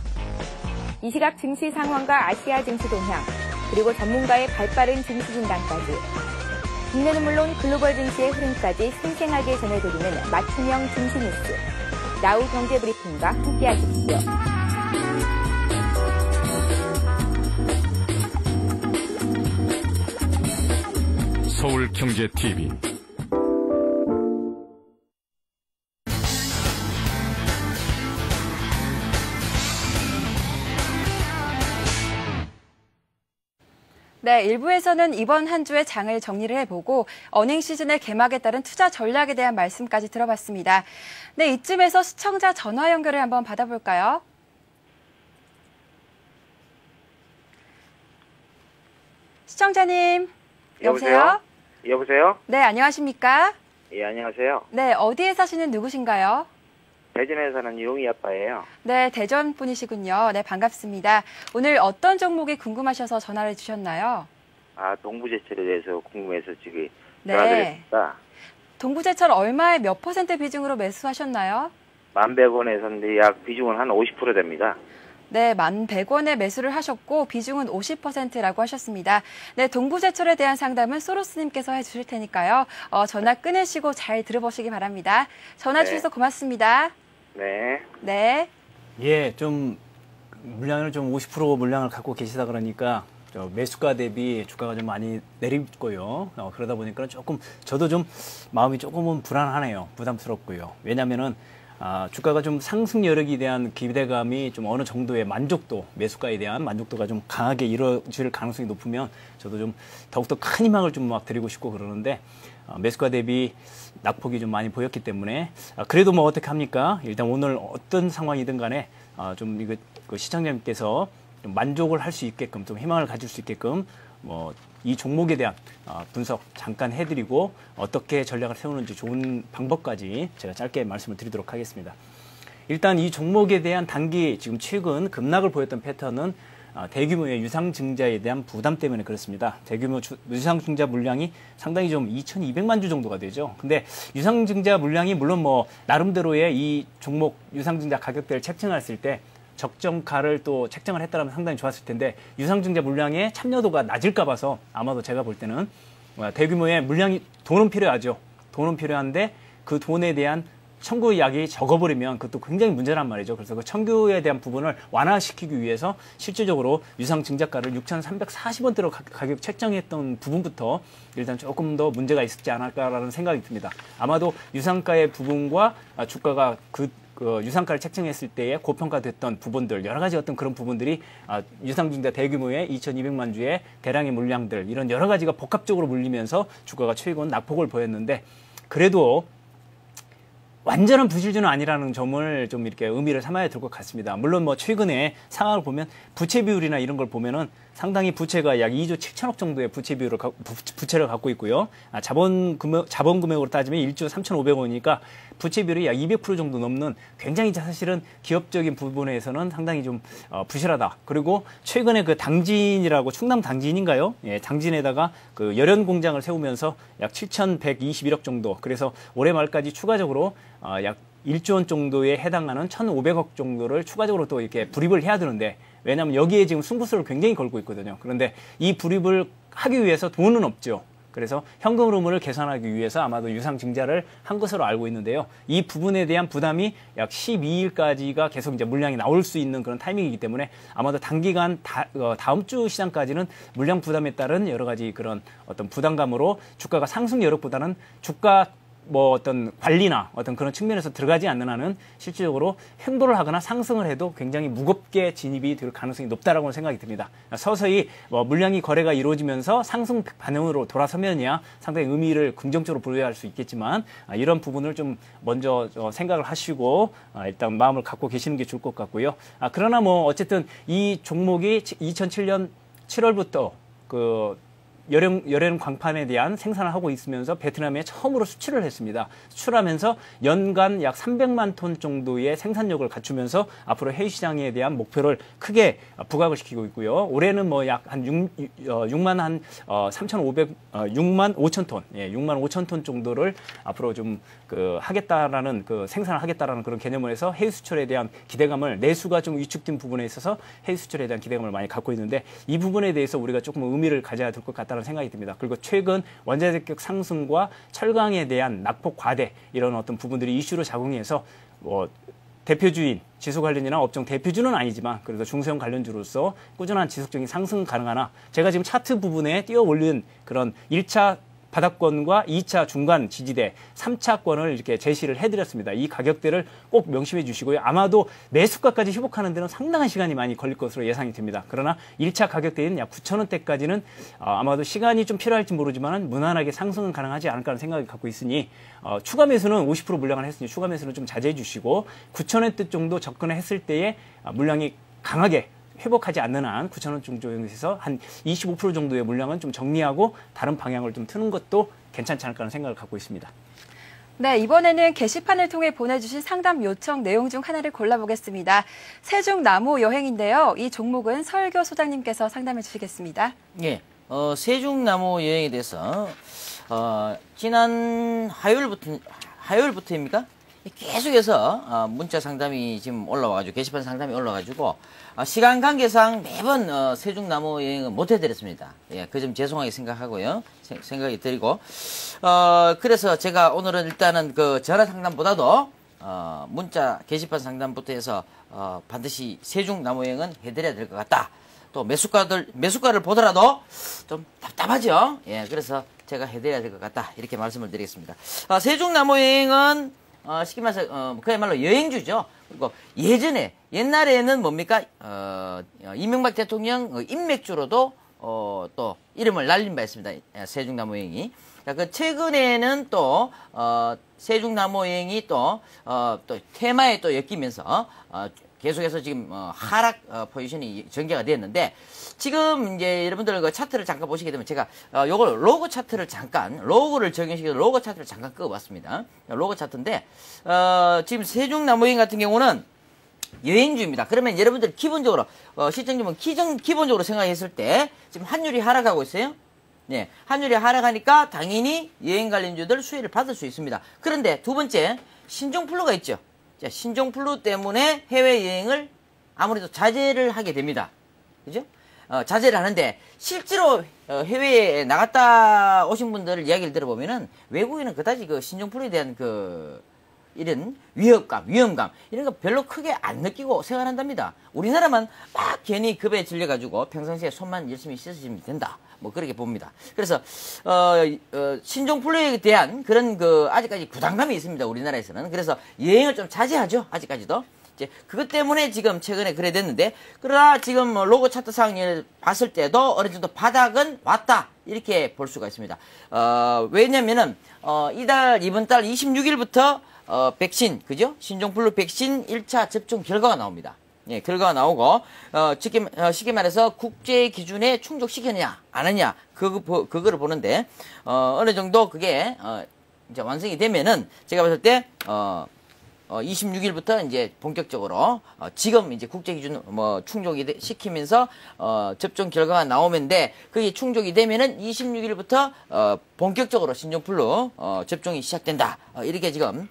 S5: 이 시각 증시 상황과 아시아 증시 동향, 그리고 전문가의 발빠른 증시 진단까지 국내는 물론 글로벌 증시의 흐름까지 생생하게 전해드리는 맞춤형 증시 뉴스 나우 경제 브리핑과 함께하십시오.
S6: 서울경제TV
S1: 네, 1부에서는 이번 한 주의 장을 정리를 해보고 어닝 시즌의 개막에 따른 투자 전략에 대한 말씀까지 들어봤습니다. 네, 이쯤에서 시청자 전화 연결을 한번 받아볼까요? 시청자님, 여보세요?
S7: 여보세요?
S1: 네, 안녕하십니까?
S7: 예, 안녕하세요.
S1: 네, 어디에 사시는 누구신가요?
S7: 대전에 사는 유롱이 아빠예요.
S1: 네, 대전 분이시군요. 네, 반갑습니다. 오늘 어떤 종목이 궁금하셔서 전화를 주셨나요?
S7: 동부제철에 대해서 궁금해서 지금
S1: 네.
S7: 전화드렸습니다.
S1: 동부제철 얼마에 몇 % 비중으로 매수하셨나요?
S7: 11,100원에 샀는데 약 비중은 한 50% 됩니다.
S1: 네, 11,100원에 매수를 하셨고 비중은 50%라고 하셨습니다. 네, 동부제철에 대한 상담은 소로스님께서 해주실 테니까요. 전화 끊으시고 잘 들어보시기 바랍니다. 전화 주셔서 고맙습니다.
S7: 네.
S1: 네.
S2: 예, 좀 물량을 좀 50% 물량을 갖고 계시다 그러니까 매수가 대비 주가가 좀 많이 내리고요. 그러다 보니까 저도 좀 마음이 조금은 불안하네요. 부담스럽고요. 왜냐면은 주가가 좀 상승 여력에 대한 기대감이 좀 어느 정도의 만족도, 매수가에 대한 만족도가 좀 강하게 이루어질 가능성이 높으면 저도 좀 더욱더 큰 희망을 좀 막 드리고 싶고 그러는데 매수가 대비 낙폭이 좀 많이 보였기 때문에 그래도 뭐 어떻게 합니까? 일단 오늘 어떤 상황이든 간에 좀 이거 시청자님께서 좀 만족을 할 수 있게끔 좀 희망을 가질 수 있게끔 이 종목에 대한 분석 잠깐 해드리고 어떻게 전략을 세우는지 좋은 방법까지 제가 짧게 말씀을 드리도록 하겠습니다. 일단 이 종목에 대한 단기 지금 최근 급락을 보였던 패턴은 대규모의 유상증자에 대한 부담 때문에 그렇습니다. 대규모 유상증자 물량이 상당히 좀 2,200만 주 정도가 되죠. 근데 유상증자 물량이 물론 뭐 나름대로의 이 종목 유상증자 가격대를 책정했을 때 적정가를 또 책정을 했다면 상당히 좋았을 텐데 유상증자 물량의 참여도가 낮을까 봐서 아마도 제가 볼 때는 대규모의 물량이 돈은 필요하죠. 돈은 필요한데 그 돈에 대한 청구약이 적어버리면 그것도 굉장히 문제란 말이죠. 그래서 그 청구에 대한 부분을 완화시키기 위해서 실질적으로 유상증자가를 6,340원대로 가격 책정했던 부분부터 일단 조금 더 문제가 있었지 않을까라는 생각이 듭니다. 아마도 유상가의 부분과 주가가 그 유상가를 책정했을 때에 고평가됐던 부분들, 여러 가지 어떤 그런 부분들이 유상증자 대규모의 2,200만 주의 대량의 물량들, 이런 여러 가지가 복합적으로 물리면서 주가가 최근 낙폭을 보였는데, 그래도 완전한 부실주는 아니라는 점을 좀 이렇게 의미를 삼아야 될 것 같습니다. 물론 뭐 최근에 상황을 보면 부채 비율이나 이런 걸 보면은 상당히 부채가 약 2조 7천억 정도의 부채를 갖고 있고요. 자본 금액으로 따지면 1조 3,500원이니까 부채 비율이 약 200% 정도 넘는 굉장히 사실은 기업적인 부분에서는 상당히 좀 부실하다. 그리고 최근에 그 당진이라고 충남 당진인가요? 예, 당진에다가 그 열연 공장을 세우면서 약 7,121억 정도. 그래서 올해 말까지 추가적으로 약 1조 원 정도에 해당하는 1,500억 정도를 추가적으로 또 이렇게 불입을 해야 되는데, 왜냐하면 여기에 지금 승부수를 굉장히 걸고 있거든요. 그런데 이 불입을 하기 위해서 돈은 없죠. 그래서 현금 흐름을 계산하기 위해서 아마도 유상증자를 한 것으로 알고 있는데요. 이 부분에 대한 부담이 약 12일까지가 계속 이제 물량이 나올 수 있는 그런 타이밍이기 때문에 아마도 단기간 다음 주 시장까지는 물량 부담에 따른 여러 가지 그런 어떤 부담감으로 주가가 상승 여력보다는 주가 뭐 어떤 관리나 어떤 그런 측면에서 들어가지 않는 한은 실질적으로 횡보를 하거나 상승을 해도 굉장히 무겁게 진입이 될 가능성이 높다라고 생각이 듭니다. 서서히 뭐 물량이 거래가 이루어지면서 상승 반응으로 돌아서면이야 상당히 의미를 긍정적으로 부여할 수 있겠지만, 이런 부분을 좀 먼저 생각을 하시고 일단 마음을 갖고 계시는 게 좋을 것 같고요. 그러나 뭐 어쨌든 이 종목이 2007년 7월부터 그 열연 광판에 대한 생산을 하고 있으면서 베트남에 처음으로 수출을 했습니다. 수출하면서 연간 약 300만 톤 정도의 생산력을 갖추면서 앞으로 해외 시장에 대한 목표를 크게 부각을 시키고 있고요. 올해는 뭐 약 한 6만 5천 톤, 예, 6만 5천 톤 정도를 앞으로 좀 하겠다라는 생산을 하겠다라는 그런 개념을 해서 해외 수출에 대한 기대감을, 내수가 좀 위축된 부분에 있어서 해외 수출에 대한 기대감을 많이 갖고 있는데, 이 부분에 대해서 우리가 조금 의미를 가져야 될 것 같다는 생각이 듭니다. 그리고 최근 원자재 가격 상승과 철강에 대한 낙폭 과대, 이런 어떤 부분들이 이슈로 작용해서 대표주인, 지수 관련이나 업종 대표주는 아니지만 그래도 중소형 관련주로서 꾸준한 지속적인 상승 가능하나, 제가 지금 차트 부분에 띄어 올린 그런 1차 바닥권과 2차 중간 지지대, 3차권을 이렇게 제시를 해드렸습니다. 이 가격대를 꼭 명심해 주시고요. 아마도 매수가까지 회복하는 데는 상당한 시간이 많이 걸릴 것으로 예상이 됩니다. 그러나 1차 가격대인 약 9,000원대까지는 아마도 시간이 좀 필요할지 모르지만 무난하게 상승은 가능하지 않을까 하는 생각을 갖고 있으니, 추가 매수는 50% 물량을 했으니 추가 매수는 좀 자제해 주시고, 9,000원대 정도 접근을 했을 때에 물량이 강하게 회복하지 않는 한 9,000원 정도에서 한 25% 정도의 물량은 좀 정리하고 다른 방향을 좀 트는 것도 괜찮지 않을까 하는 생각을 갖고 있습니다.
S1: 네, 이번에는 게시판을 통해 보내주신 상담 요청 내용 중 하나를 골라보겠습니다. 세종나무 여행인데요. 이 종목은 설교 소장님께서 상담해 주시겠습니다.
S3: 예, 세종나무 여행에 대해서 지난 화요일부터입니까? 계속해서 문자 상담이 지금 올라와가지고, 게시판 상담이 올라와가지고 시간 관계상 매번 세종나무 여행은 못 해드렸습니다. 예, 그 점 죄송하게 생각하고요. 생각이 드리고, 그래서 제가 오늘은 일단은 그 전화 상담보다도 문자 게시판 상담부터 해서 반드시 세종나무 여행은 해드려야 될 것 같다. 또 매수가를 보더라도 좀 답답하죠. 예, 그래서 제가 해드려야 될 것 같다, 이렇게 말씀을 드리겠습니다. 세종나무 여행은 쉽게 말해서 그야말로 여행주죠. 그리고 옛날에는 뭡니까, 이명박 대통령 인맥주로도 또 이름을 날린 바 있습니다. 세종나무 여행이. 그 최근에는 또 세종나무 여행이 또 테마에 또 엮이면서 계속해서 지금 하락 포지션이 전개가 되었는데 지금 이제 여러분들 그 차트를 잠깐 보시게 되면 제가 요걸 로고 차트를 잠깐 로고를 적용시켜서 로고 차트를 잠깐 끄어봤습니다. 로고 차트인데 지금 세종나무인 같은 경우는 여행주입니다. 그러면 여러분들 기본적으로 시청자분 기본적으로 생각했을 때 지금 환율이 하락하고 있어요. 네, 환율이 하락하니까 당연히 여행 관련주들 수혜를 받을 수 있습니다. 그런데 두 번째 신종플루가 있죠. 자, 신종플루 때문에 해외여행을 아무래도 자제를 하게 됩니다. 그죠? 자제를 하는데 실제로 해외에 나갔다 오신 분들 이야기를 들어보면은 외국인은 그다지 그 신종플루에 대한 이런 위험감 이런 거 별로 크게 안 느끼고 생활한답니다. 우리나라만 막 괜히 급에 질려가지고 평상시에 손만 열심히 씻으시면 된다. 뭐 그렇게 봅니다. 그래서 신종플루에 대한 그런 아직까지 부담감이 있습니다. 우리나라에서는. 그래서 여행을 좀 자제하죠. 아직까지도. 이제 그것 때문에 지금 최근에 그래 됐는데 그러나 지금 로고 차트 상을 봤을 때도 어느 정도 바닥은 왔다. 이렇게 볼 수가 있습니다. 왜냐면은 이번 달 26일부터 백신, 그죠? 신종플루 백신 1차 접종 결과가 나옵니다. 예, 결과가 나오고, 쉽게 말해서 국제 기준에 충족시켰냐, 안 했냐, 그거를 보는데, 어느 정도 그게, 이제 완성이 되면은, 제가 봤을 때, 26일부터 이제 본격적으로, 지금 이제 국제 기준 충족이 시키면서, 접종 결과가 나오는데, 그게 충족이 되면은 26일부터, 본격적으로 신종플루, 접종이 시작된다. 이렇게 지금,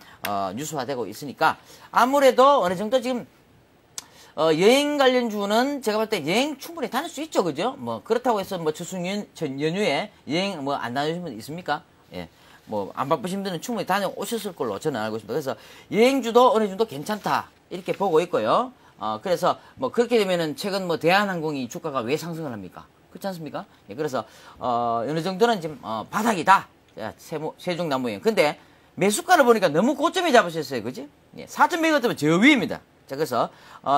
S3: 뉴스화되고 있으니까, 아무래도 어느 정도 지금, 여행 관련주는 제가 볼 때 여행 충분히 다닐 수 있죠, 그죠? 뭐, 그렇다고 해서 추수 연휴에 여행 안 다니신 분 있습니까? 예. 안 바쁘신 분들은 충분히 다녀오셨을 걸로 저는 알고 있습니다. 그래서 여행주도 어느 정도 괜찮다. 이렇게 보고 있고요. 그래서 그렇게 되면은 최근 대한항공이 주가가 왜 상승을 합니까? 그렇지 않습니까? 예, 그래서, 어느 정도는 지금, 바닥이다. 세종나무여행. 근데 매수가를 보니까 너무 고점에 잡으셨어요. 그지? 예, 4,100원 저 위입니다. 자, 그래서,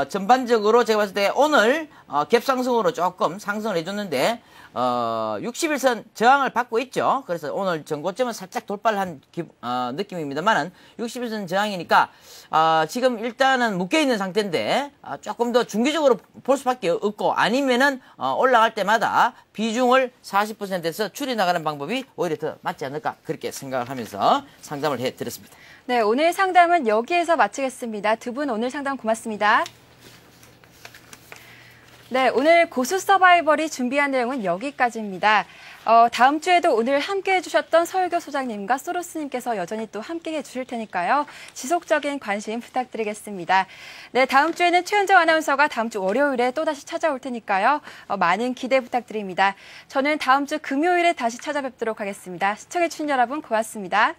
S3: 전반적으로 제가 봤을 때 오늘, 갭상승으로 조금 상승을 해줬는데, 60일선 저항을 받고 있죠. 그래서 오늘 전고점은 살짝 돌파를 한 느낌입니다만은 60일선 저항이니까, 지금 일단은 묶여있는 상태인데, 조금 더 중기적으로 볼 수밖에 없고, 아니면은, 올라갈 때마다 비중을 40%에서 줄여나가는 방법이 오히려 더 맞지 않을까, 그렇게 생각을 하면서 상담을 해드렸습니다.
S1: 네, 오늘 상담은 여기에서 마치겠습니다. 두 분 오늘 상담 고맙습니다. 네, 오늘 고수 서바이벌이 준비한 내용은 여기까지입니다. 다음 주에도 오늘 함께 해주셨던 서울교 소장님과 소로스님께서 여전히 또 함께 해주실 테니까요. 지속적인 관심 부탁드리겠습니다. 네, 다음 주에는 최은정 아나운서가 다음 주 월요일에 또다시 찾아올 테니까요. 많은 기대 부탁드립니다. 저는 다음 주 금요일에 다시 찾아뵙도록 하겠습니다. 시청해주신 여러분 고맙습니다.